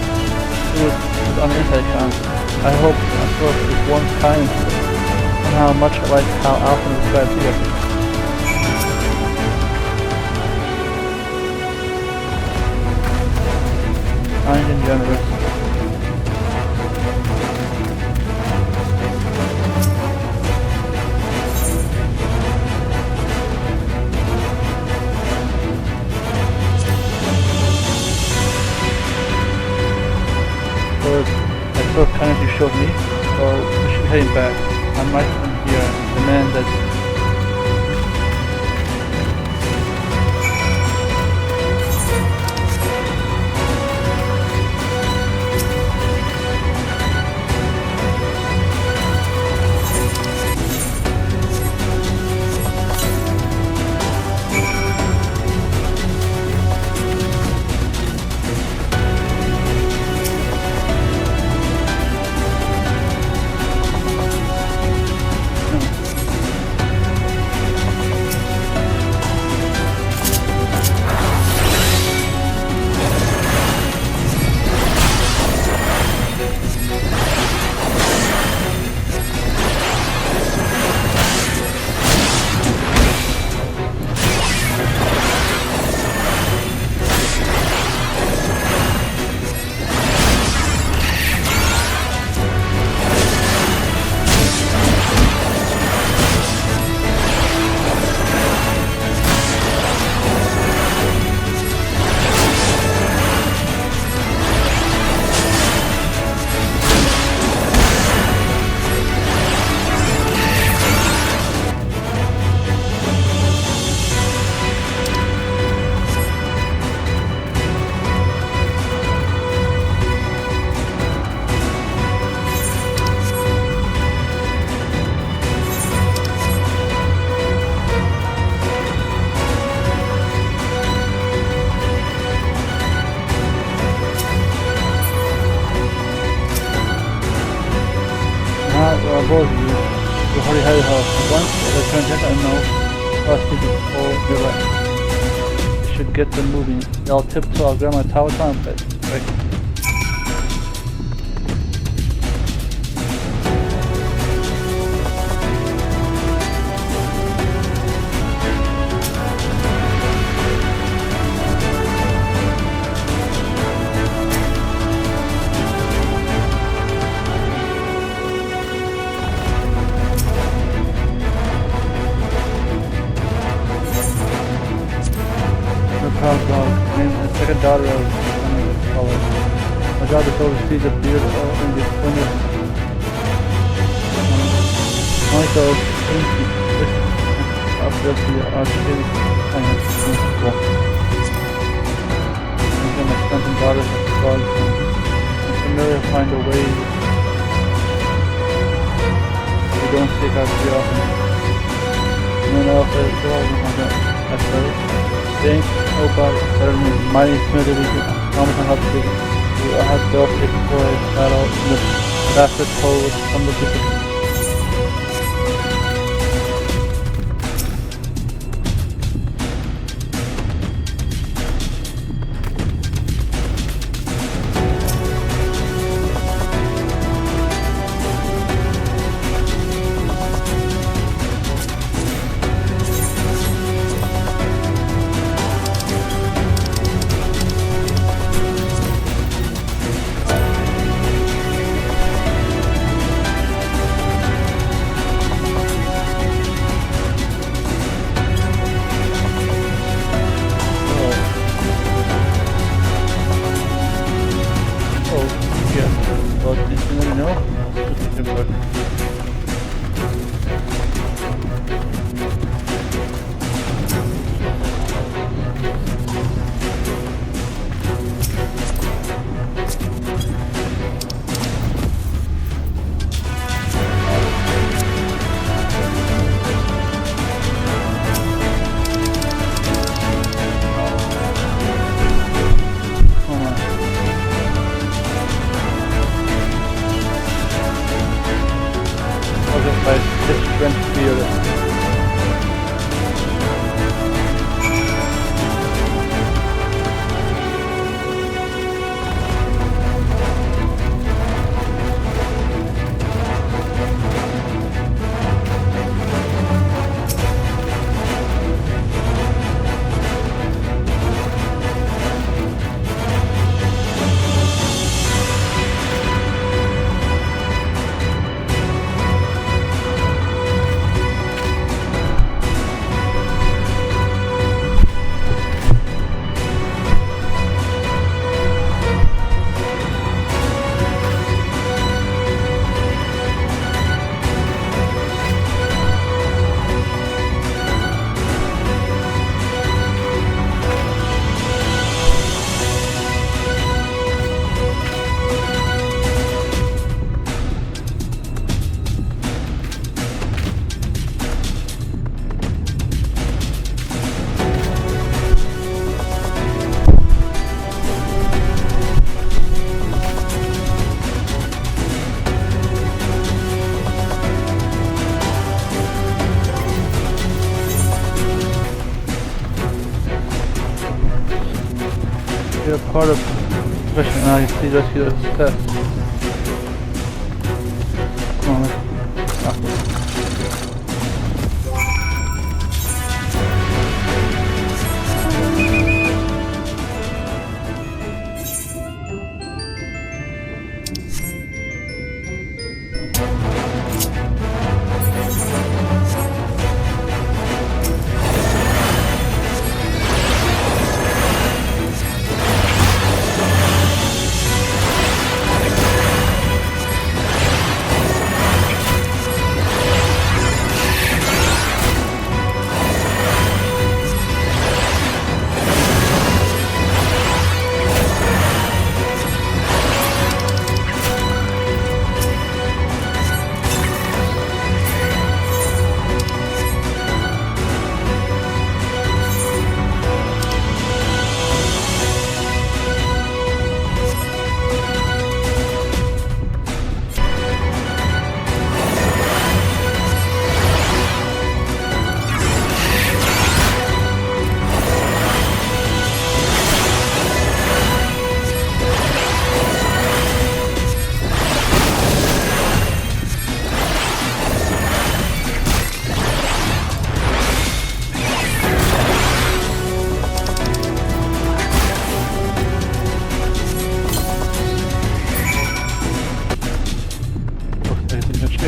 S1: do it on the inside count. I hope, of course, it's one kind somehow much like how Alpha describes you. Kind and generous. That sort of kindness you showed me, so we should head back. I'm right from here, the man that... Both of you hurry house. Once the turn hit, I know trust me before you're right. You should get them moving. They'll tiptoe. I'll grab my tower time, but right. Second daughter of color. My job is to oversee the beard in the winter. Only those things of the archaic science school. My sons and daughters have dogs. I'm familiar to find a way. We don't take out too often. No one else has dogs on that. That's better. Thanks, oh God, better than mighty Smith we can promise and help you. We have built a destroyed battle in the bastard code from the people. caused by his strength field. You're part of the mission and I see rescue success. Come on, let's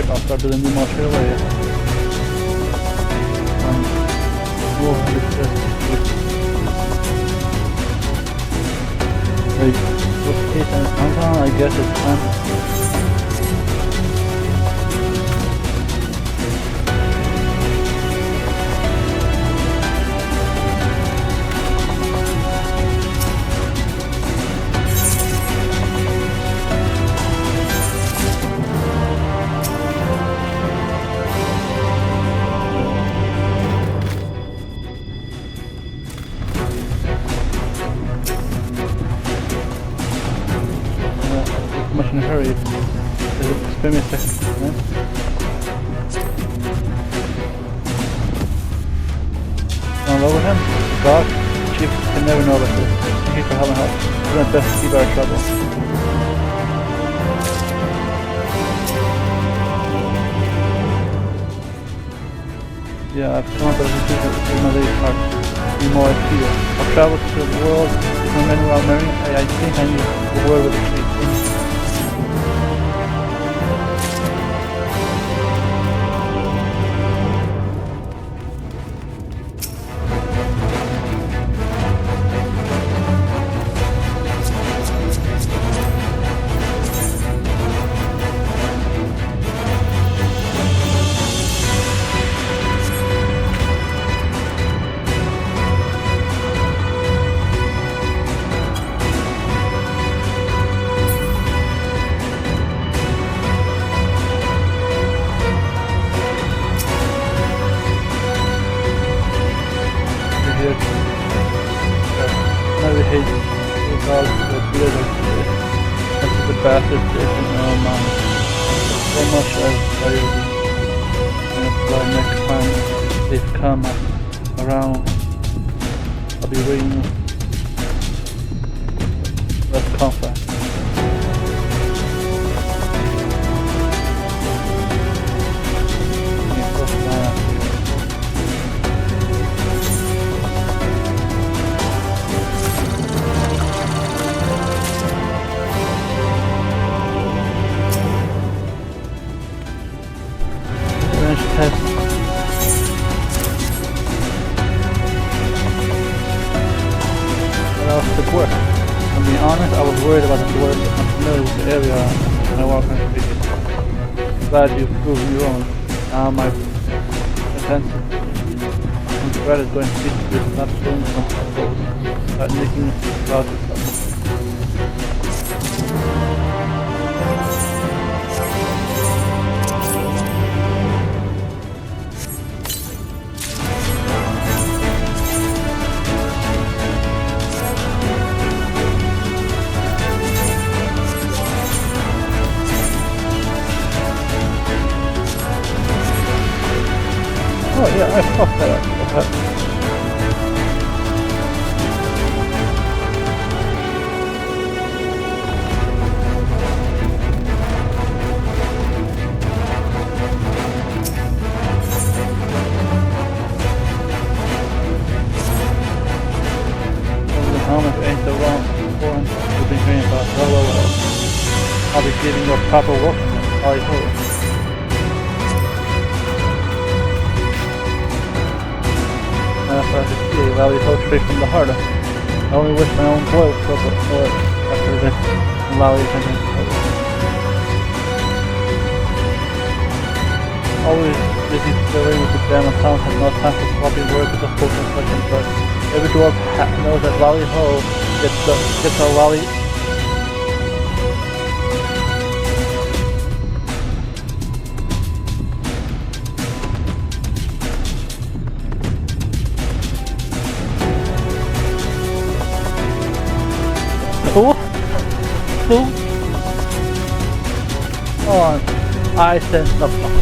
S1: I'll start doing the more straight away. Like, what's Kenan? I guess it's time. Much in a hurry. Spare me a second. Yeah? Wanna lower him? God, Chief can never know about this. Thank you for having help. We're doing our best to keep our trouble. Yeah, I've come up with a decision to my lady's heart. Be more at peace. I've traveled to the world from many around Marina. I think I need the word with the chief. Bastard station, oh man. So much as I But next time they've come around, I'll be waiting. Let's comfort. Test. What else could work? To be honest, I was worried about the dwarves. I'm familiar with the area and I walk on the street. I'm glad you proved me wrong. Now my defensive threat is going to teach you to stop showing some controls. Start nicking about yourself. Oh yeah, I fucked that up. Okay. The helmet ain't the wrong one you've been dreaming about. Well. I'll be giving you a proper work from Lali-ho. That's what I could see, Lali-ho straight from the heart. I only wish my own boy would feel but more after this and Lali-ho. Always busy flirting with the damn account and no time for sloppy work with the spoken question, but every dwarf knows that Lali-ho gets a lolly. Who? Oh, I sense the fuck.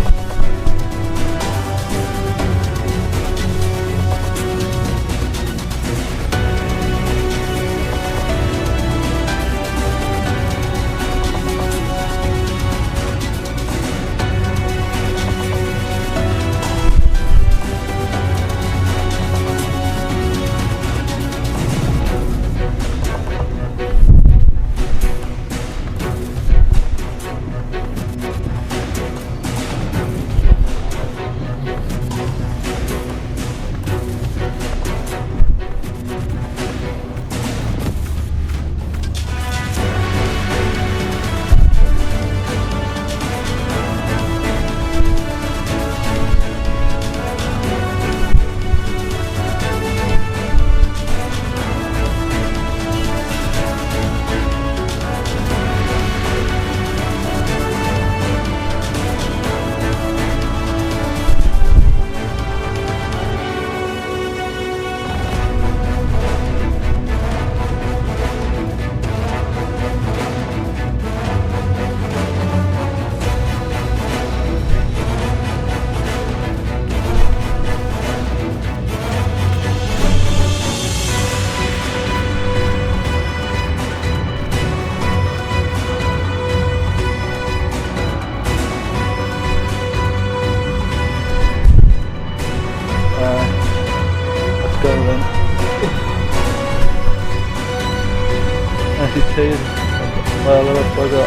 S1: Well, a little further,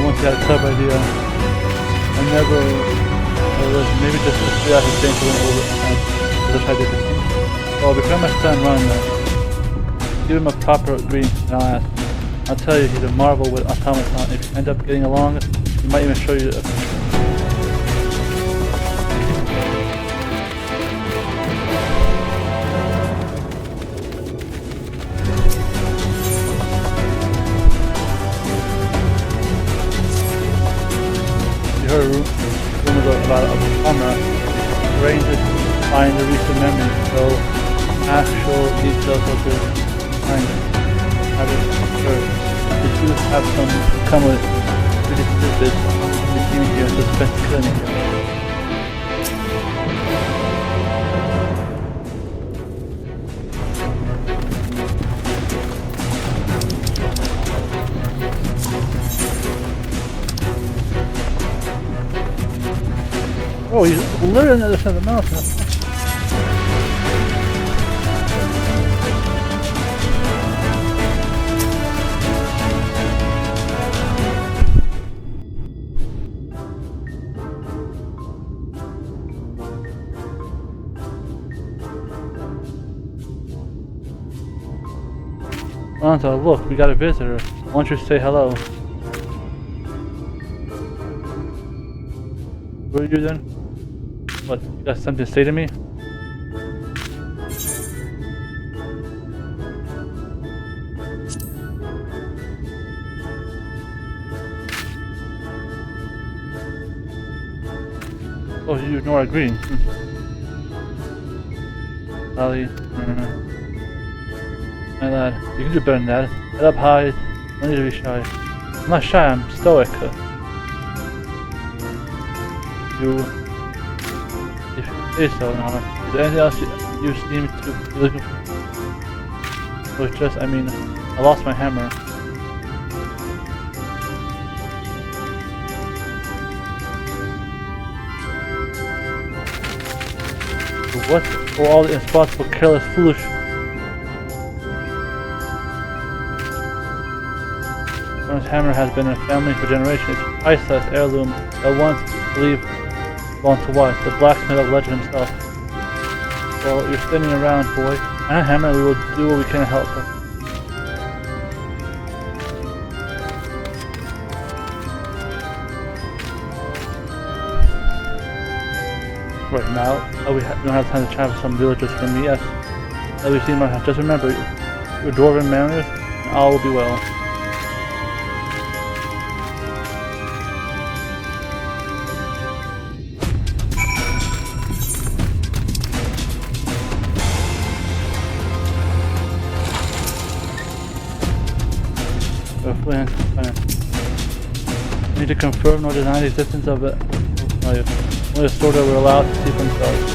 S1: once you had a tough idea, I never, maybe just a curiosity thing to went over and just tried to do. Well, before my son run, give him a proper greeting and I'll ask. I'll tell you, he's a marvel with automaton. If you end up getting along, he might even show you a rumors about a camera ranges find the recent memories, so actual details of the kind haven't occurred. We do have some come with really tidbits team here suspects killing you. Oh, he's literally on the other side of the mountain. Anto, look, we got a visitor. Why don't you say hello? Who are you then? What, you got something to say to me? Oh, you ignore our greeting. Lali, my lad, you can do better than that. Head up high, no need to be shy. I'm not shy, I'm stoic. If you say so, now, is there anything else you seem to be looking for? Oh, it's just, I mean, I lost my hammer. What for all the irresponsible, careless, foolish? This hammer has been in a family for generations. It's a priceless heirloom that once believed belonged to us, the blacksmith of legend himself. Well, you're standing around, boy. And a hammer, we will do what we can to help her. Right now, we don't have time to chat with some villagers from me, yes. That we've seen my house. Just remember, you're dwarven mariners, and all will be well. We need to confirm nor deny the existence of it. Only the sort that we're allowed to see for themselves.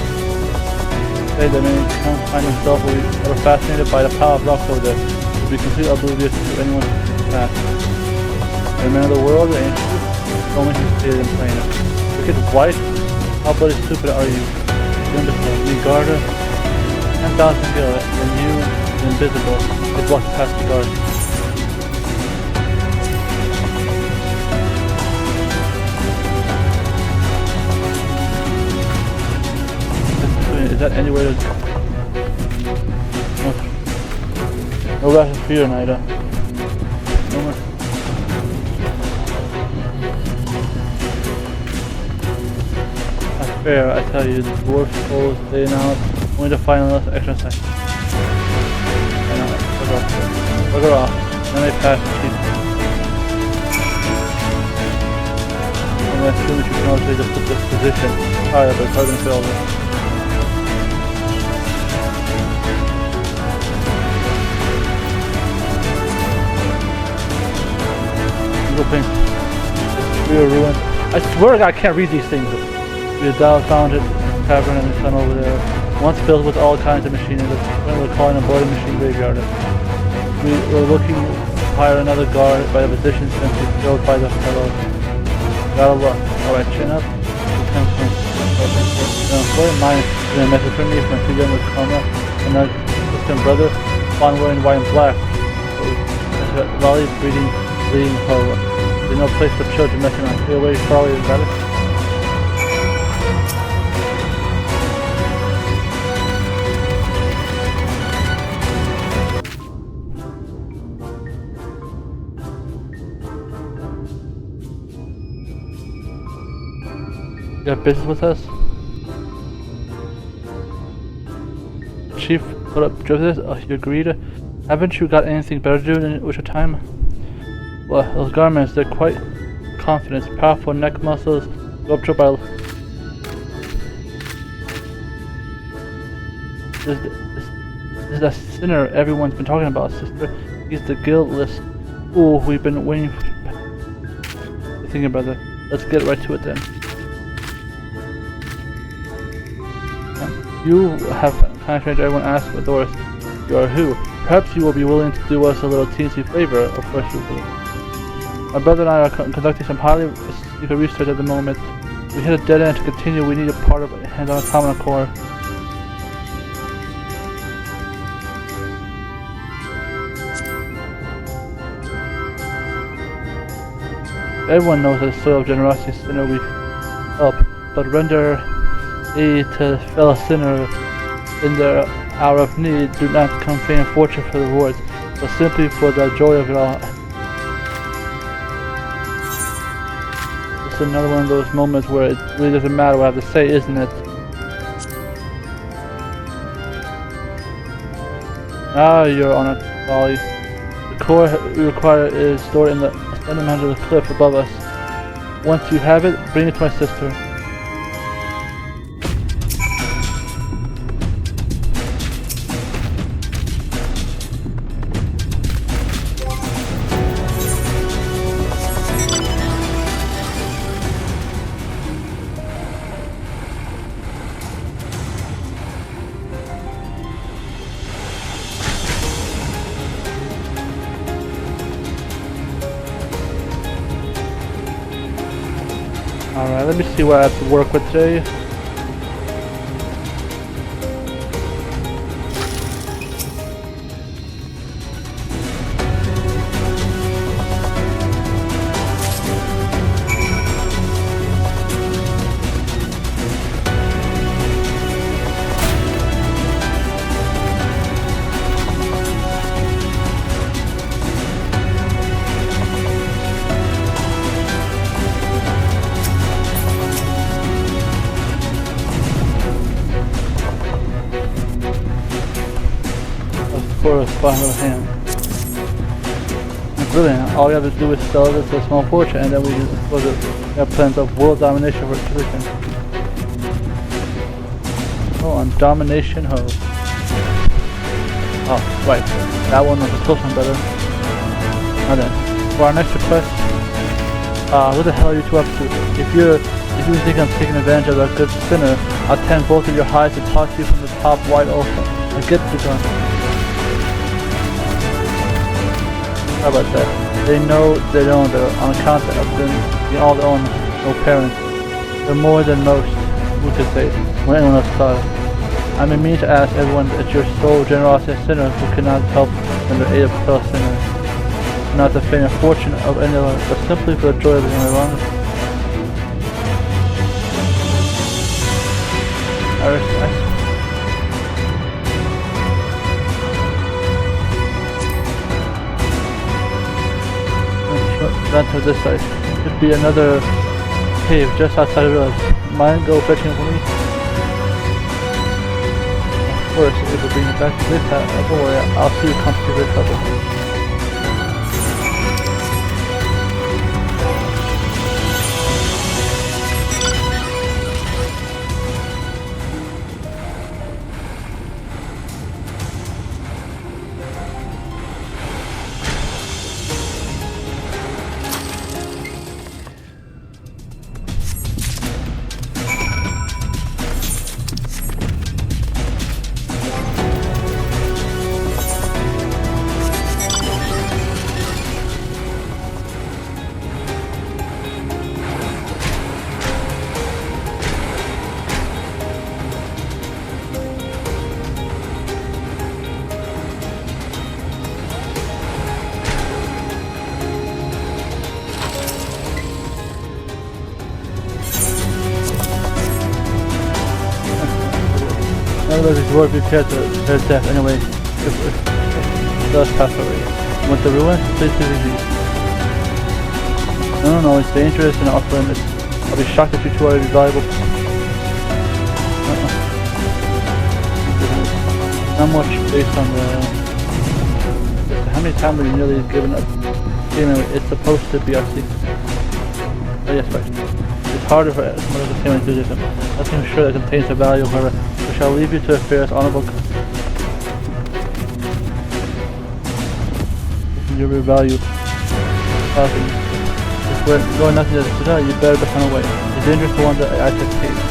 S1: Say that many can't find themselves or are fascinated by the power of rocks over there. Will be completely oblivious to anyone's past. The man of the world, the ancient, only can see it in plain. Wicked white, how bloody stupid are you? Wonderful, me guarder, 10,000 gil, and you, invisible, they block past the guard. Is that any way to... No ration for you, Nida. No more. That's fair, I tell you, the dwarf souls, they now only to find another extra second. Bugger off. Then they pass the cheap. And I assume that you can also just put this position higher, but it's hard to fill it. We are ruined. I swear to God, I can't read these things. We had found it, cavern in the sun over there. Once filled with all kinds of machinery, we're calling a bloody machine graveyard. We were looking to hire another guard by the position since we killed by the fellow. Gotta look. Alright, chin up. An employee of mine is a message from me from two young with Kona and our distant brother, one wearing white and black. Lali breeding. Lali-ho. There's no place for children messing around. Stay away, Charlie, is that it? You got business with us? Chief put up justice? Oh, you agreed? Haven't you got anything better to do with your time? Well, those garments, they're quite confident. Powerful neck muscles, sculptured by... This is the sinner everyone's been talking about, sister. He's the guiltless fool we've been waiting for. Thinking about that. let's get right to it then. You have kind of strange. Everyone asks what Doris, you are who? Perhaps you will be willing to do us a little teensy favor. Of course you will. My brother and I are conducting some highly secret research at the moment. We hit a dead end. To continue, we need a part of a hands-on common core. Everyone knows that the soil of generosity sinner we help, but render aid to fellow sinner in their hour of need. Do not come fame and fortune for the rewards, but simply for the joy of it all. It's another one of those moments where it really doesn't matter what I have to say, isn't it? Ah, you're on a volley. The core we require is stored in the under the cliff above us. Once you have it, bring it to my sister. Alright, let me see what I have to work with today. For a final hand. Brilliant. All we have to do is sell this a small fortune, and then we have plans of world domination for position. Oh, on domination ho. Oh, right. That one was a close one, brother. Now then, for our next request, what the hell are you two up to? If you think I'm taking advantage of a good sinner, I'll tend both of your hides and toss you from the top wide open. Now get the gun. How about that? They know they don't, on account of them being all their own, no parents. They're more than most, who could say, when anyone else thought. I mean to ask everyone that you're so generous as sinners who cannot help in the aid of fellow sinners. Not the fame and fortune of anyone, but simply for the joy of being wrong. Run to this side. Should be another cave just outside of the village. Mind go fetching for me? Of course, if it'll bring it back to this side, don't worry, I'll see you come to the trouble. These dwarves be prepared to their death anyway, if it does pass away. With the ruins, please do these. No, it's dangerous and off limits. I'll be shocked if you two are valuable. Not much based on the... How many times have you nearly given up? It's supposed to be our secret. Oh yes, right. It's harder for someone of the same enthusiasm. Nothing sure that contains a value, however. We shall leave you to affairs honorable. Your value. This we're going nothing to know, you better defend away. It's dangerous to wander at this pace.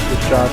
S1: Good job.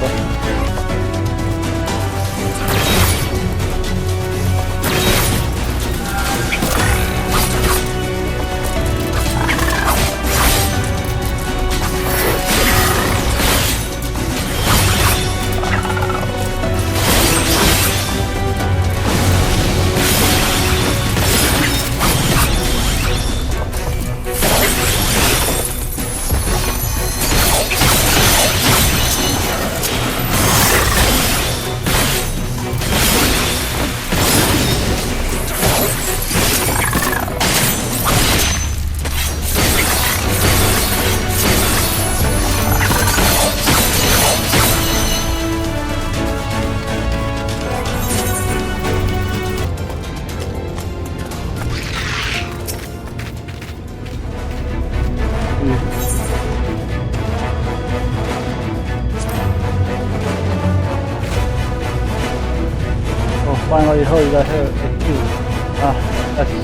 S1: Finally, Lali-ho, you got hit. It's you. That's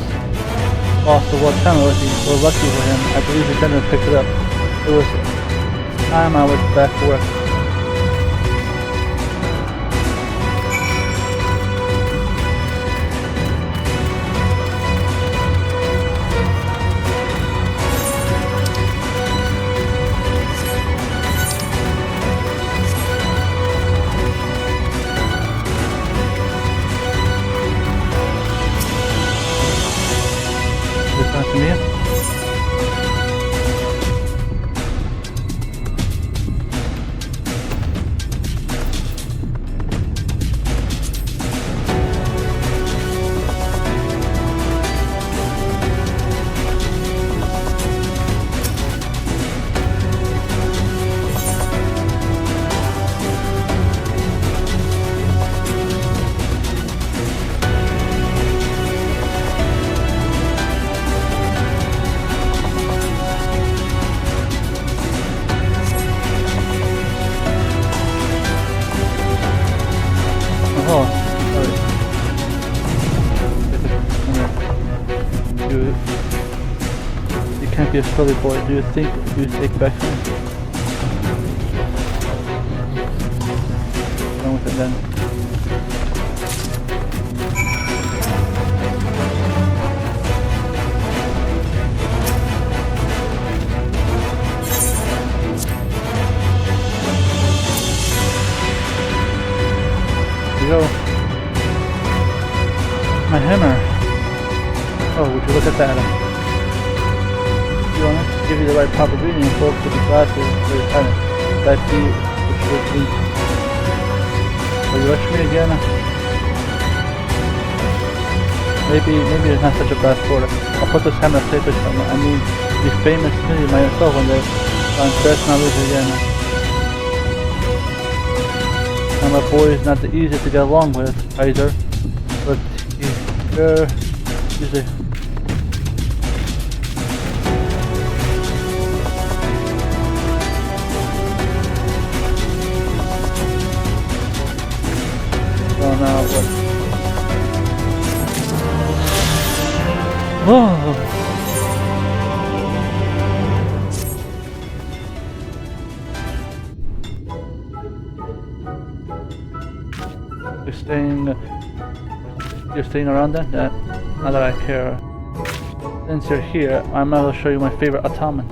S1: lost to what time was he? We're lucky for him. I believe the general picked it up. It was time I was back to work. You can't be a silly boy. Do you think you take back home? Done with it then. Here we go. My hammer. Oh, would you look at that? You want to give you the right proper reading and focus with the glasses for your talent. That be which would be. Will you rush me again? Maybe it's not such a bad sport. I'll put this hammer safe with someone. I mean, be famous smithy myself one day. I'm best not lose again. And my boy is not the easiest to get along with, Kaiser. But he's sure usually. Now what? Oh. You're staying around then? Yeah, not that I care. Since you're here, I might as well show you my favorite automaton.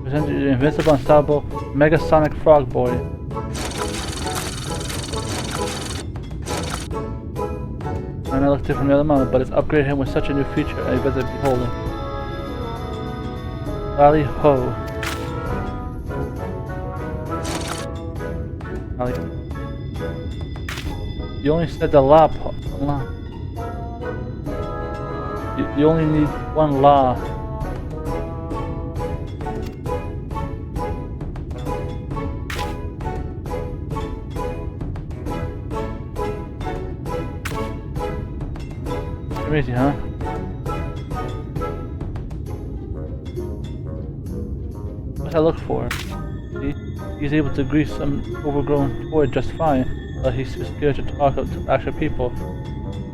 S1: Present you the invincible, unstoppable, Megasonic Frog Boy. I know it looks different from the other model, but it's upgraded him with such a new feature, I better behold him. Lali-ho. You only said the la part. You only need one la. Crazy, huh? What I look for? See? He's able to grease some overgrown toy just fine. but he's too scared to talk to actual people.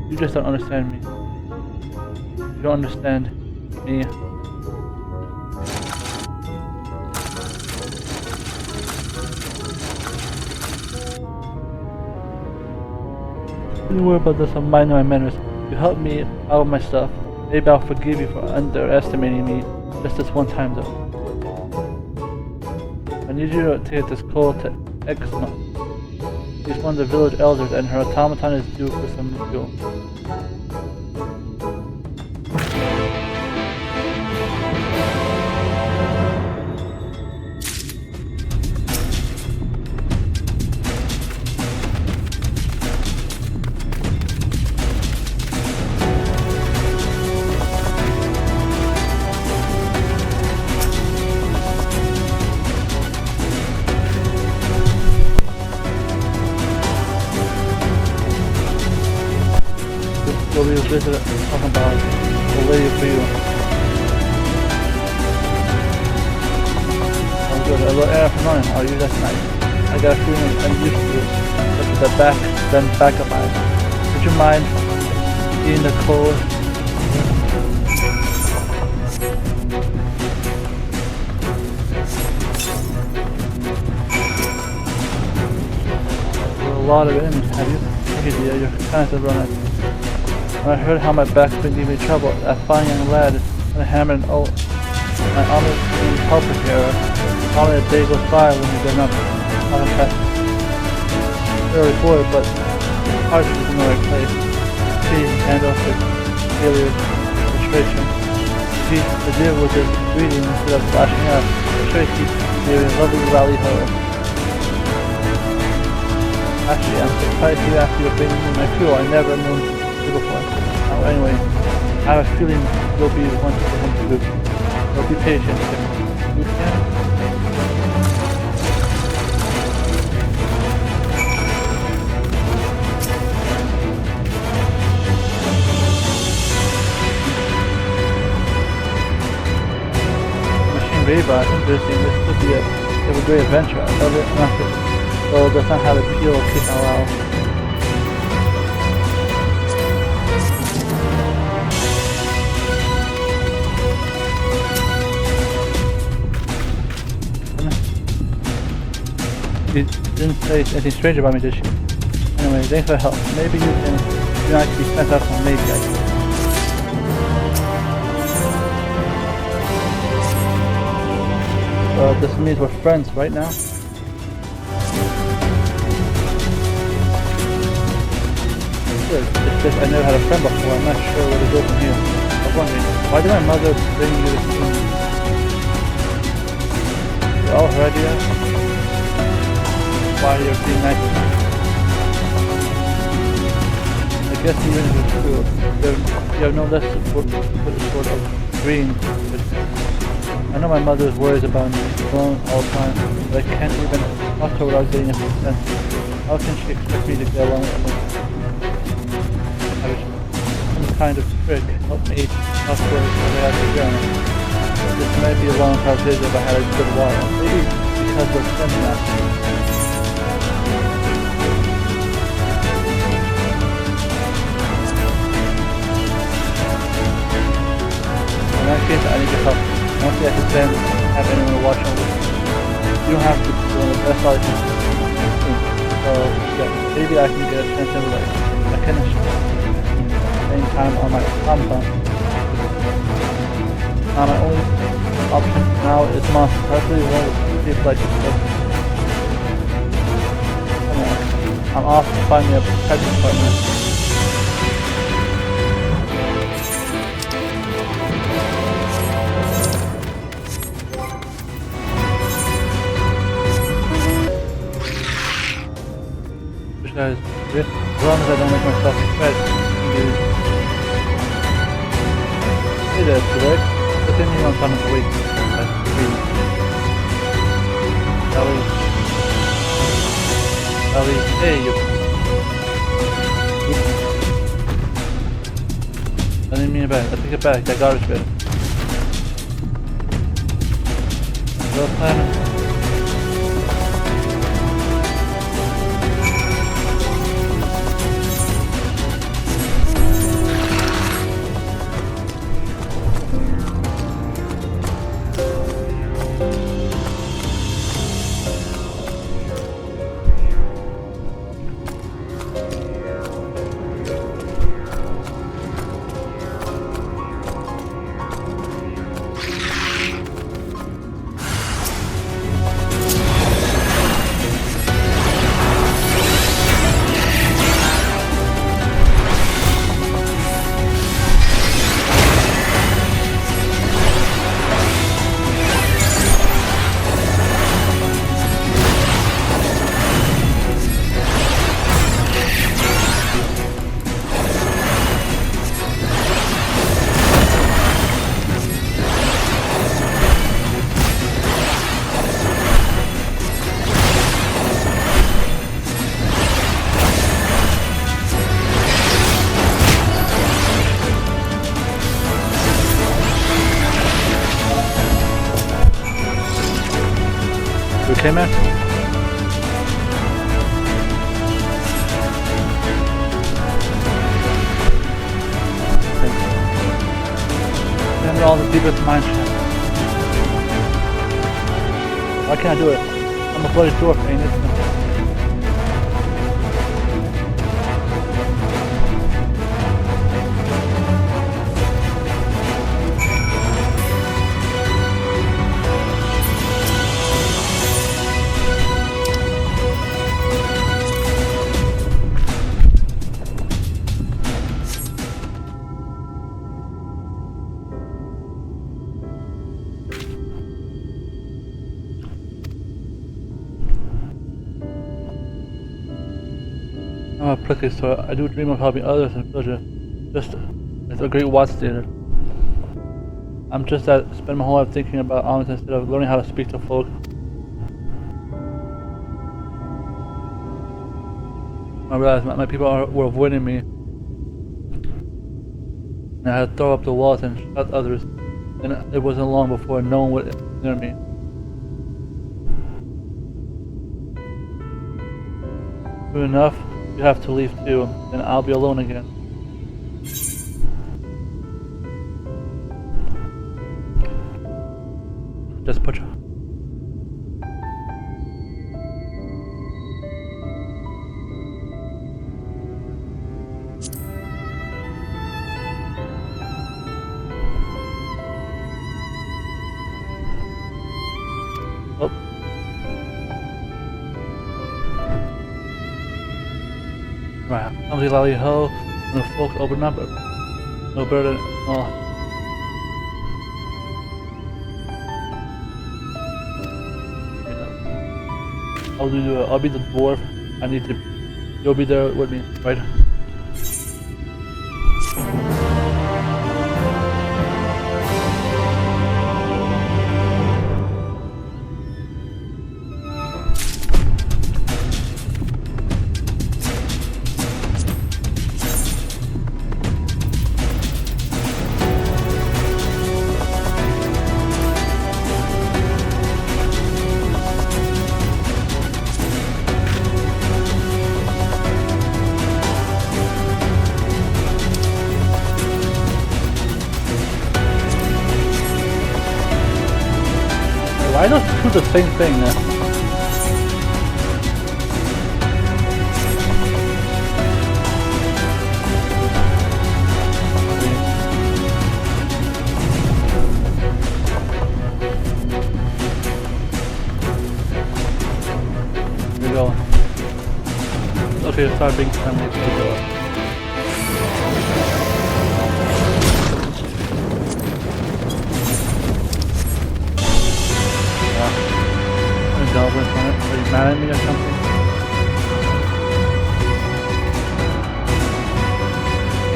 S1: You just don't understand me. You don't understand me. Don't worry about this, I'm minding my manners. You helped me out with my stuff. Maybe I'll forgive you for underestimating me just this one time though. I need you to take this call to Exma. She's one of the village elders and her automaton is due for some fuel. We'll be visiting talking about the lady for you. I'm good. A little air for morning. I'll use that tonight. I got a feeling I'm used to it. Look at the back of mine. Would you mind eating the cold? There's a lot of enemies, have you? Okay, you're kind of running. When I heard how my back's been giving me trouble, that fine young lad and hammer and oath. My honor being helper here. Only a day goes by when you've been up. I'm a early boy, but heart is in the right place. She handles the failure frustration. She to deal with this greeting instead of flashing out. Tracy gave a lovely Lali-ho. Actually, I'm surprised you after you're bringing me my fuel. I never knew before. Now, anyway, I have a feeling you'll be one to come to good. So be patient if you can. Machine Reba, interesting. This could be a great adventure. I love it enough, so it does not have a peel of Kenan allow. She didn't say anything strange about me, did she? Anyway, thanks for the help. Maybe you can not be sent out from maybe I can. This means we're friends right now. Good. It's just I never had a friend before. I'm not sure where to go from here. I was wondering, why did my mother bring you this room? You're all her idea? Why you're being nice to me. I guess even if it's true, you have no less for the sort of green. I know my mother's worries about me alone all the time, but I can't even talk to her without getting a sense. How can she expect me to get along with her? Some kind of trick helped me talk to her when I was young. This might be a long conversation if I had a good while. Maybe because we're friends now. In that case, I need your help. Honestly, I can stand have anyone watching over me. You don't have to do the best I can. So, yeah, maybe I can get a chance to like I can at the same time on my automaton. Now my only option now is monster. Preferably one with people like yourself. Come on. I'm off to find me a protecting partner. Guys, as long as I don't make myself fed, hey there, Select. What's in you on time to wait? Lali, hey, you. I didn't mean it back. I take it back. That garbage bin. Well, okay, man? Remember all the deepest mine shaft. Why can't I do it? I'm a bloody dwarf, ain't it? I'm a prickly, so I do dream of helping others in villages. Just as a great Watt stated. I'm just that spend my whole life thinking about alms instead of learning how to speak to folk. I realized my people were avoiding me. And I had to throw up the walls and shut others. And it wasn't long before no one would near me. Soon enough, you have to leave too, and I'll be alone again. Just put your... Oh. Right, I'm the Lali-ho, and the folks open up, no better than... Oh. I'll be the dwarf. I need to... You'll be there with me, right? Why not do the same thing now? Here we go. Okay, start being family. Goblins on it. Are you mad at me or something?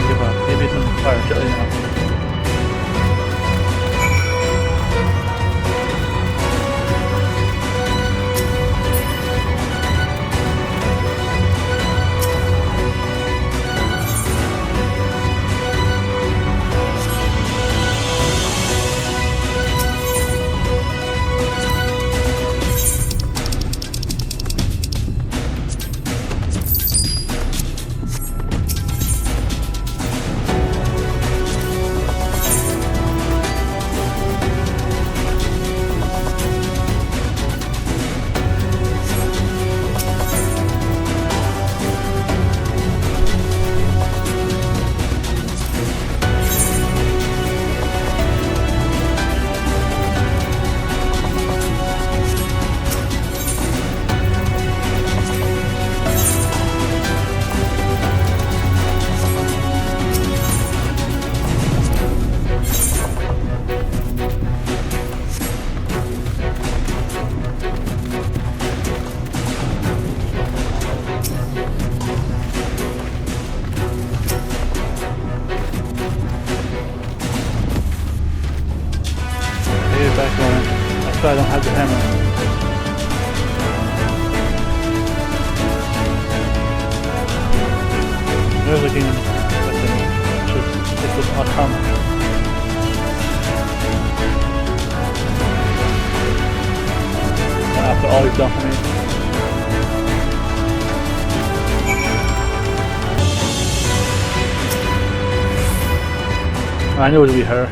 S1: Give up. Maybe some fire jelly now. That's why I don't have the hammer. There's a game just stick with Arcana. After all you've done for me. I knew it would be her.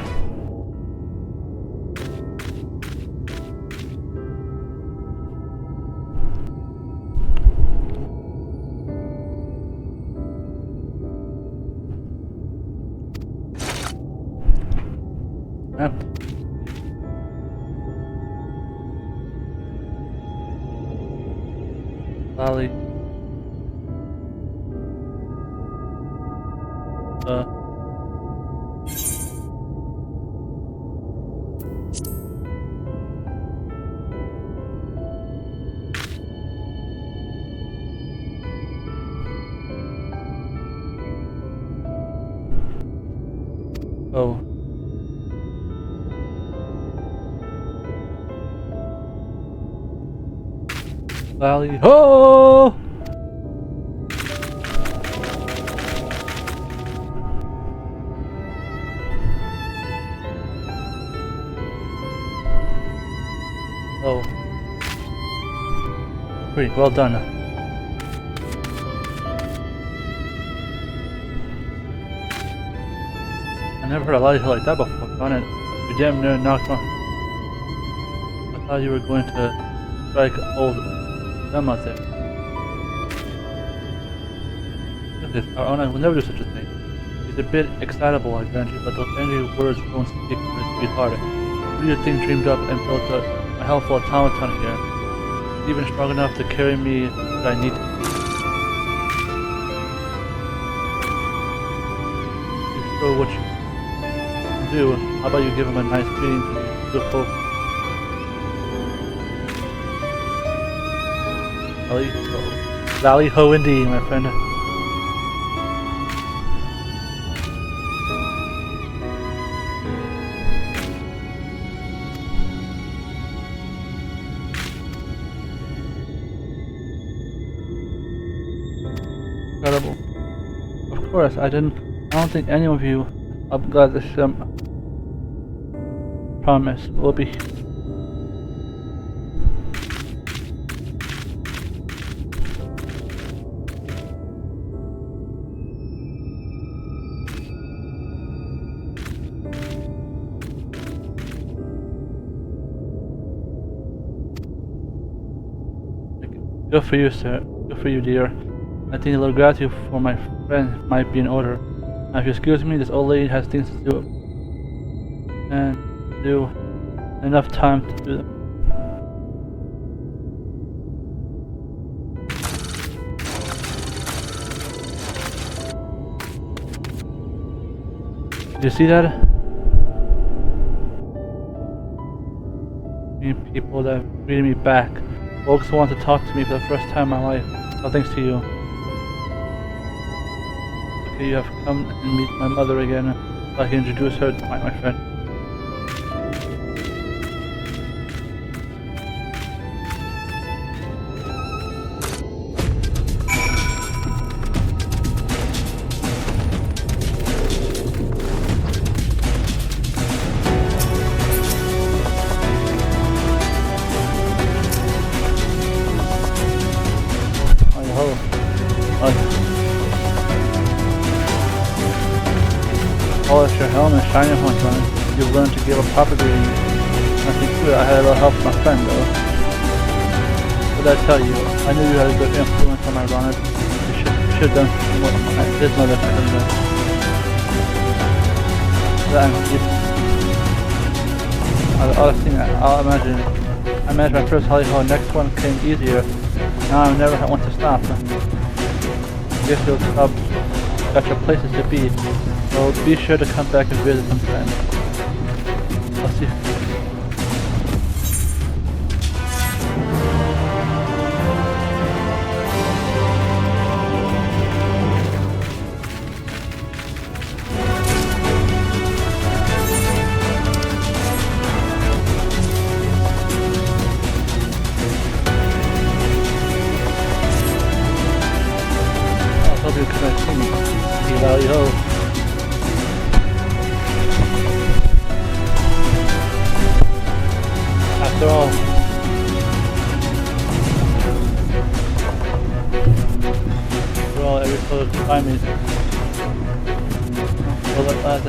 S1: Lali. Oh. Lali-ho! Oh. Pretty well done. I never heard a Lali-ho like that before, darn it. You damn near knocked my... I thought you were going to strike old them out there. Look at this, our own will never do such a thing. He's a bit excitable, I grant you, but those angry words won't speak for his sweetheart. Who do you think dreamed up and built a helpful automaton here? He's even strong enough to carry me that I need to. You show what you can do. How about you give him a nice greeting to the beautiful Lali-ho indeed, my friend. Incredible. Of course, I don't think any of you. I'm glad this promise will be. Good for you, sir. Good for you, dear. I think a little gratitude for my friend might be in order. Now, if you excuse me, this old lady has things to do. And do enough time to do them. Did you see that? People that greeted me back. Folks want to talk to me for the first time in my life. All thanks to you. Okay, you have come and meet my mother again. So I can introduce her to my friend. Polish your helmet and shine your horns on it. You've learned to give a proper greeting. Nothing to it. I had a little help from my friend, though. What did I tell you? I knew you had a good influence on my runner. You should have done what his mother could have done. The other thing, I imagine my first Lali-ho. Next one came easier. Now I never want to stop. I guess you'll stop. Got your places to be. So be sure to come back and visit sometime. I'll see you. I hope you come and see me. Lali-ho.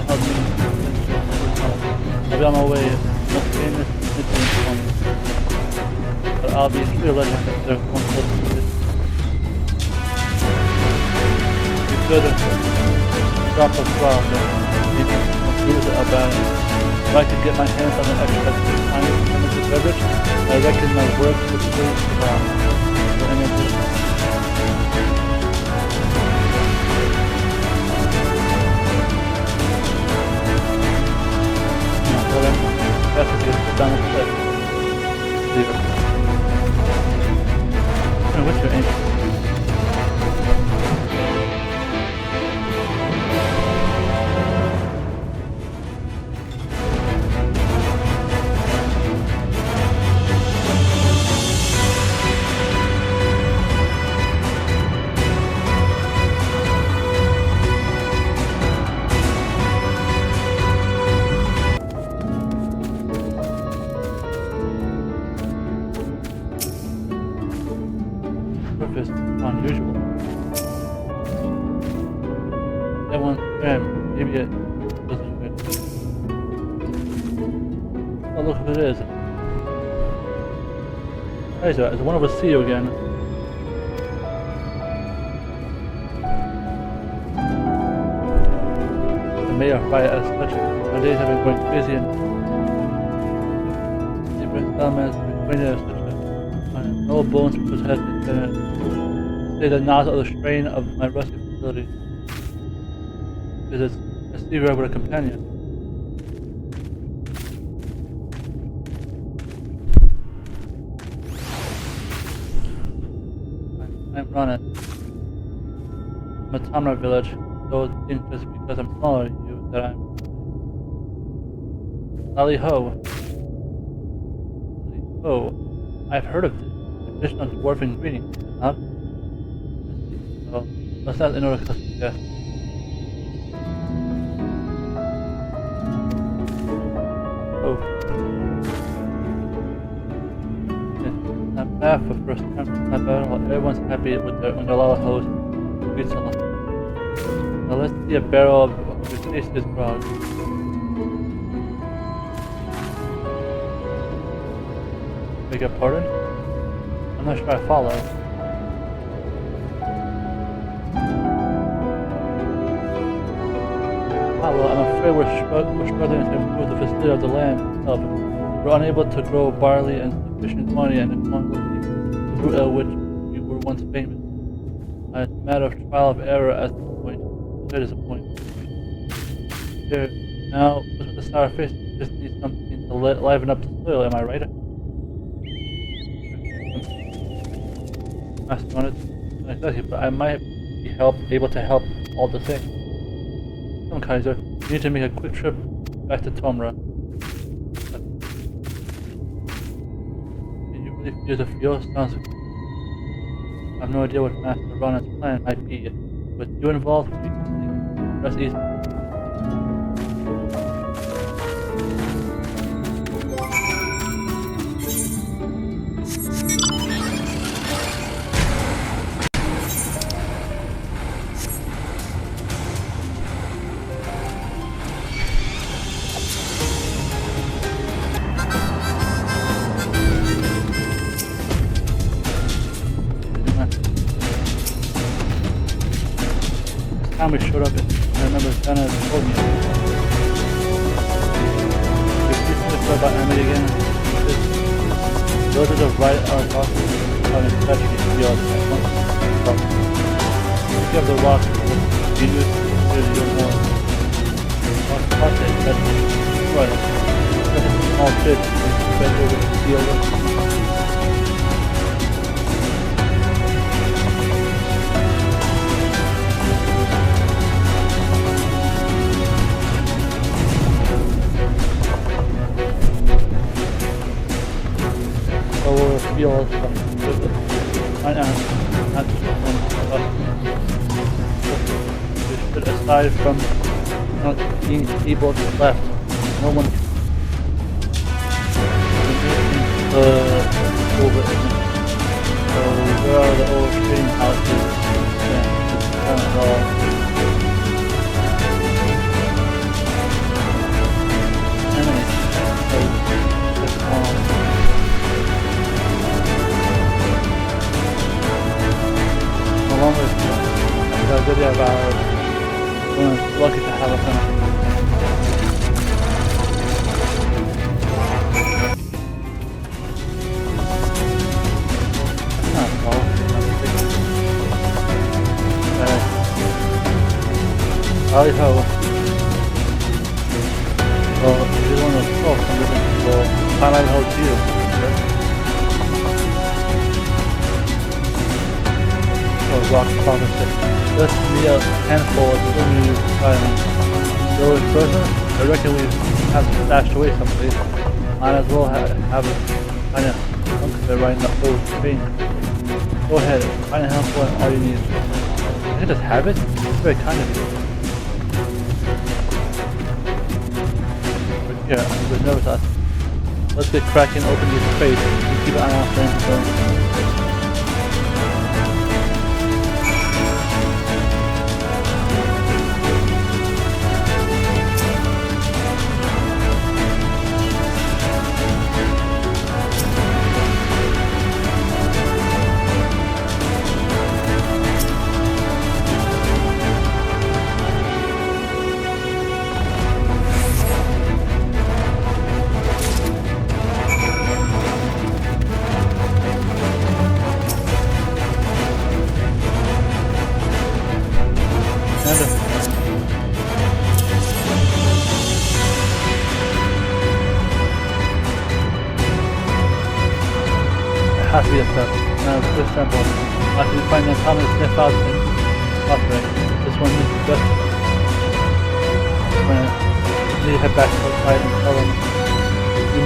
S1: help me. I'll be on my way. Most famous Indian form. But I'll be sure let him if they're one close to this. You could drop a frog and maybe lose it about it. If I could get my hands on an extra tiny fermented beverage, I reckon my work would still stop. So I'm gonna do it. That's a good sit down and play. Leave it. What's your aim? Unusual. That one, maybe it wasn't good. Oh, look who it is. Kaiser, it's one of us see you again. The mayor fight as such. My days have been going crazy and different elements have been pointed as such. No bones because has been say the nozzle of the strain of my rusty facility. Because it's a secret with a companion. I'm running. I'm a Tamra village, so think just because I'm smaller than you that I'm Lali-ho. Lali-ho. I've heard of this. Traditional dwarf ingredient, not? So, let's not ignore a custom guest. Oh. It's not bad for first time. It's not bad at all. Everyone's happy with when their Lali-ho's sweet salad. Now let's see a barrel of your tasteless grog. Beg your pardon? I'm not sure I follow. Well, I'm afraid we're struggling to improve the facility of the land itself. We're unable to grow barley in sufficient quantity and in quantity to root at which we were once famous. It's a matter of trial of error at this point. Very disappointing. Here, now, what's with the sour face? You just need something to liven up the soil, am I right? Master on it. Exactly, but I might be able to help all the same. Come, Kaiser. We need to make a quick trip back to Tomra. Can you really feel the fuel? Sounds good. I have no idea what Master Ronan's plan might be. With you involved, we can rest easy. Time we showed up, I remember Kenan told me. If you think about Emily again, those are the right out of hospital, and especially field at once. If you have the rock, you use your more. Rock pocket, that's right. That's a small bit, bend over the field. Feel aside from not being able to left, no one over. So where are the old trading houses? rock prophecy. Just me a handful of new silence. Though it's frozen, I reckon we have it stashed away someplace. Might as well have it kind of hunk of it right in the old vein. Go ahead, find a handful and all you need. I can just have it? It's very kind of you. But yeah, I'm a bit nervous. Let's get cracking, open these crates, and keep an eye on things. Has to be a step. Now, it's just simple. After you find the common sniff out and operate, this one needs to just when you head back to the site and tell them you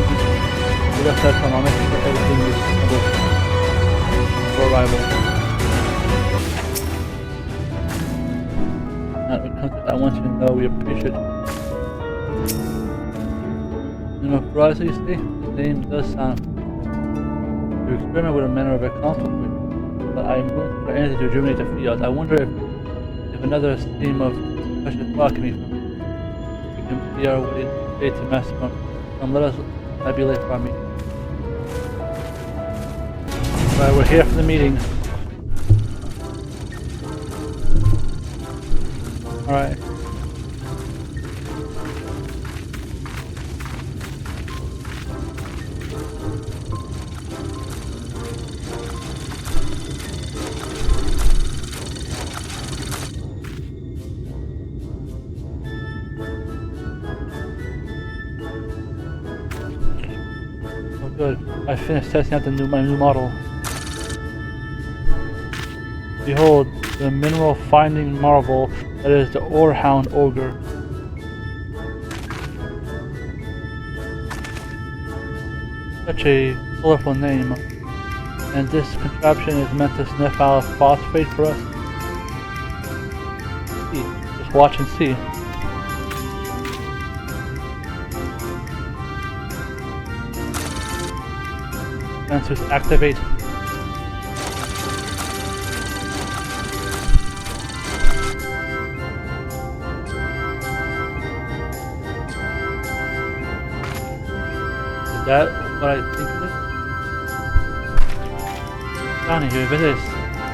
S1: left that from. I'll make sure everything is suitable for arrival. Now, when it comes to that, I want you to know we appreciate it. You know, Verizon, you see, the name does sound. To experiment with a manner of a conflict, but I'm willing to try anything to rejuvenate the field. I wonder if another theme of precious thought can be found. We can see our way to Master. Let us not be late for our meeting. Alright, we're here for the meeting. Alright. Good. I finished testing out my new model. Behold, the mineral finding marvel that is the Orehound Ogre. Such a colorful name. And this contraption is meant to sniff out phosphate for us. See, just watch and see. Sensors activate. Is that what I think it is? Down here, visit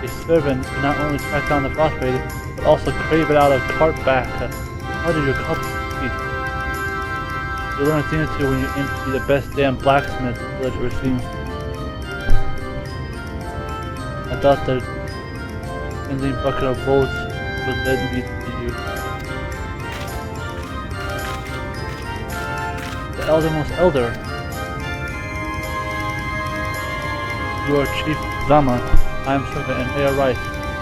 S1: a servant to not only track down the phosphate, but also crave it out of cart back. How do you accomplish this? You learn a thing or two when you aim to be the best damn blacksmith the village ever seen. I thought the benzene bucket of bolts would lead me to you. The eldermost elder. You are Chief Zama. I am servant, and they are right.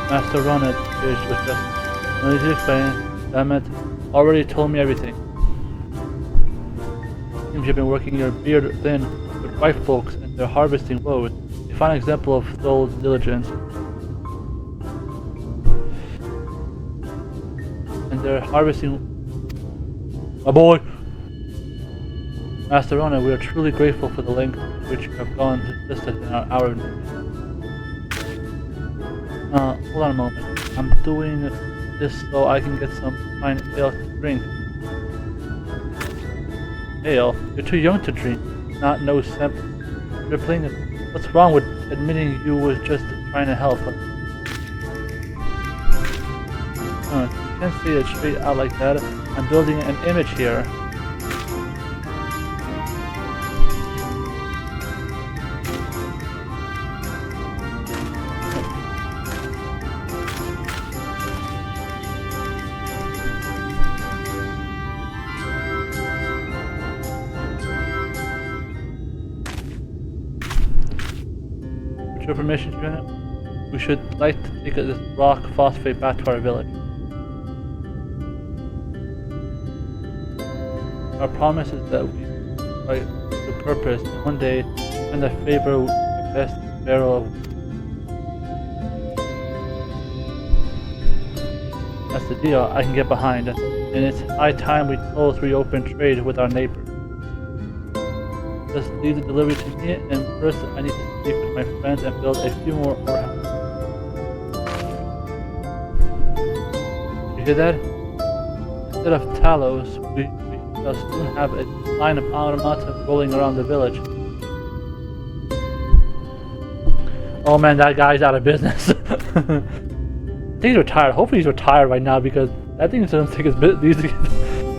S1: Master Ronnet is with us. No need to explain. Zamet already told me everything. Seems you've been working your beard thin with white folks and their harvesting load. A fine example of soul diligence. And they're harvesting. My boy! Master Rona, we are truly grateful for the length to which you have gone to assist us in our hold on a moment. I'm doing this so I can get some fine ale to drink. Ale? You're too young to drink. Not no simp. You're playing it. What's wrong with admitting you was just trying to help? You can't say it straight out like that. I'm building an image here. Your permission, Kenan? We should like to take this rock phosphate back to our village. Our promise is that we fight the purpose, and one day, when the favor with the best barrel of. That's the deal I can get behind, and it's high time we close reopen trade with our neighbors. Just leave the delivery to me, and first I need to speak with my friends and build a few more warehouses. You hear that? Instead of Talos, we shall soon have a line of automata rolling around the village. Oh man, that guy's out of business. I think he's retired. Hopefully he's retired right now because that thing doesn't take his business.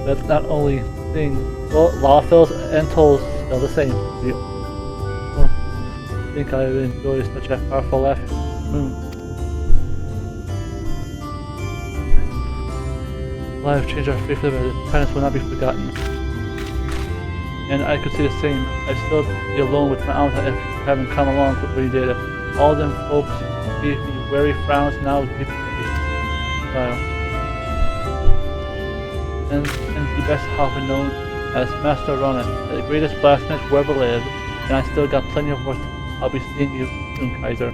S1: That's not only thing. Well, Lawfell's and Toll's still the same. Well, I think I enjoy such a powerful afternoon. Life changed our faith, but this kindness will not be forgotten. And I could say the same. I'd still be alone with my aunt if you haven't come along with what you did. All them folks gave me wary frowns, now give me a smile. And the best half known as Master Ronan, the greatest blacksmith who ever lived, and I still got plenty of work. I'll be seeing you soon, Kaiser.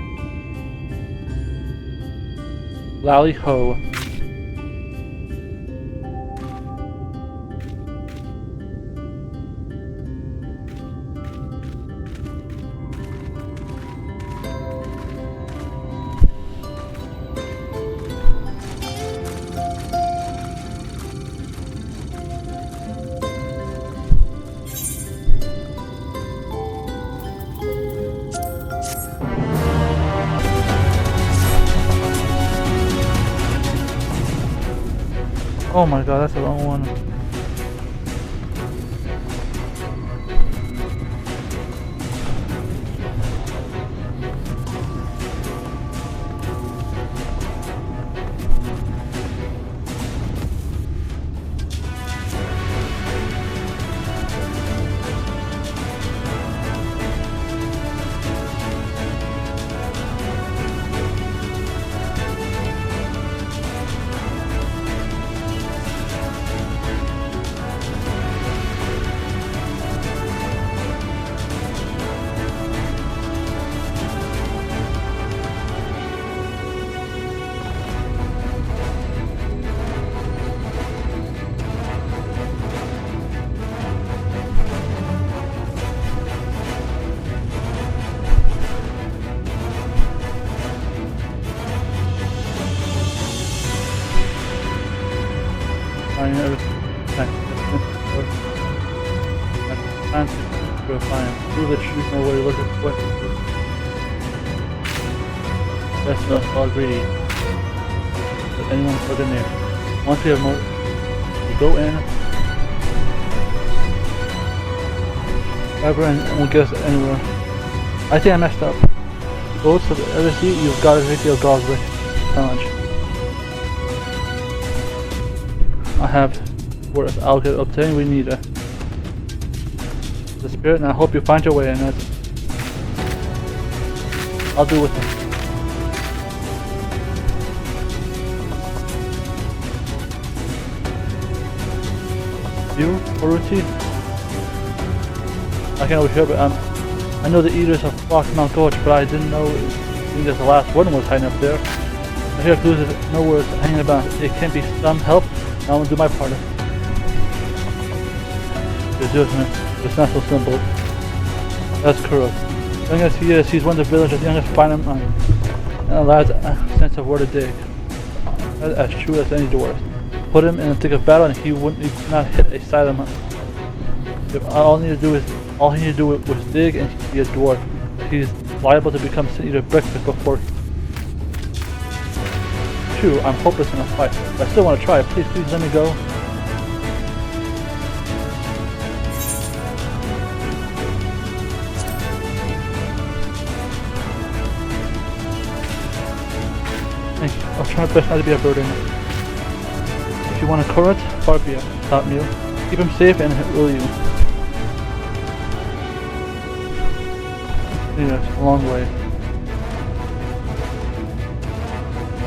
S1: Lali-ho. Oh my god, that's the wrong one. Prove that you know what you're looking for. Best of all greedy. Let anyone put in there. Once we have more, we go in. Ever and won't get us anywhere. I think I messed up. Go to the other seat. You've got a video of God's challenge. I have worth. I'll get obtain. We need it. The spirit, and I hope you find your way in it. I'll do with it. You, Oruti? I can't overhear, but I know the eaters have blocked Mount Gorge, but I didn't know that the last one was hiding up there. I hear clues that no words hanging about. It can be some help, and I will do my part of it. It's not so simple. That's correct. Young as he is, he's one of the village's youngest finer mind, and a lad's sense of where to dig. That's as true as any dwarf. Put him in the thick of battle, and he would not hit a silent hunt. If all he needed to do was dig, and he'd be a dwarf. He's liable to become either breakfast before. True, I'm hopeless in a fight, but I still want to try. Please let me go. I'll try my best not to be a burden. If you want a current, far be it, top meal. Keep him safe and will you. Yes, a long way.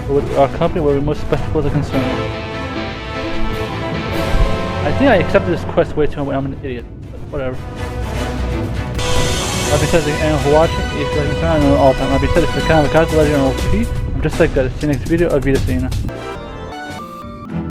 S1: but with our company where most spectacles are concerned. I think I accepted this quest way too much. I'm an idiot, but whatever. I'll be said to anyone who watching, if you're like me, I know all the time. I'll be said if you're kind of a guy, legend or OP, I'm just like that. See you next video. I'll be the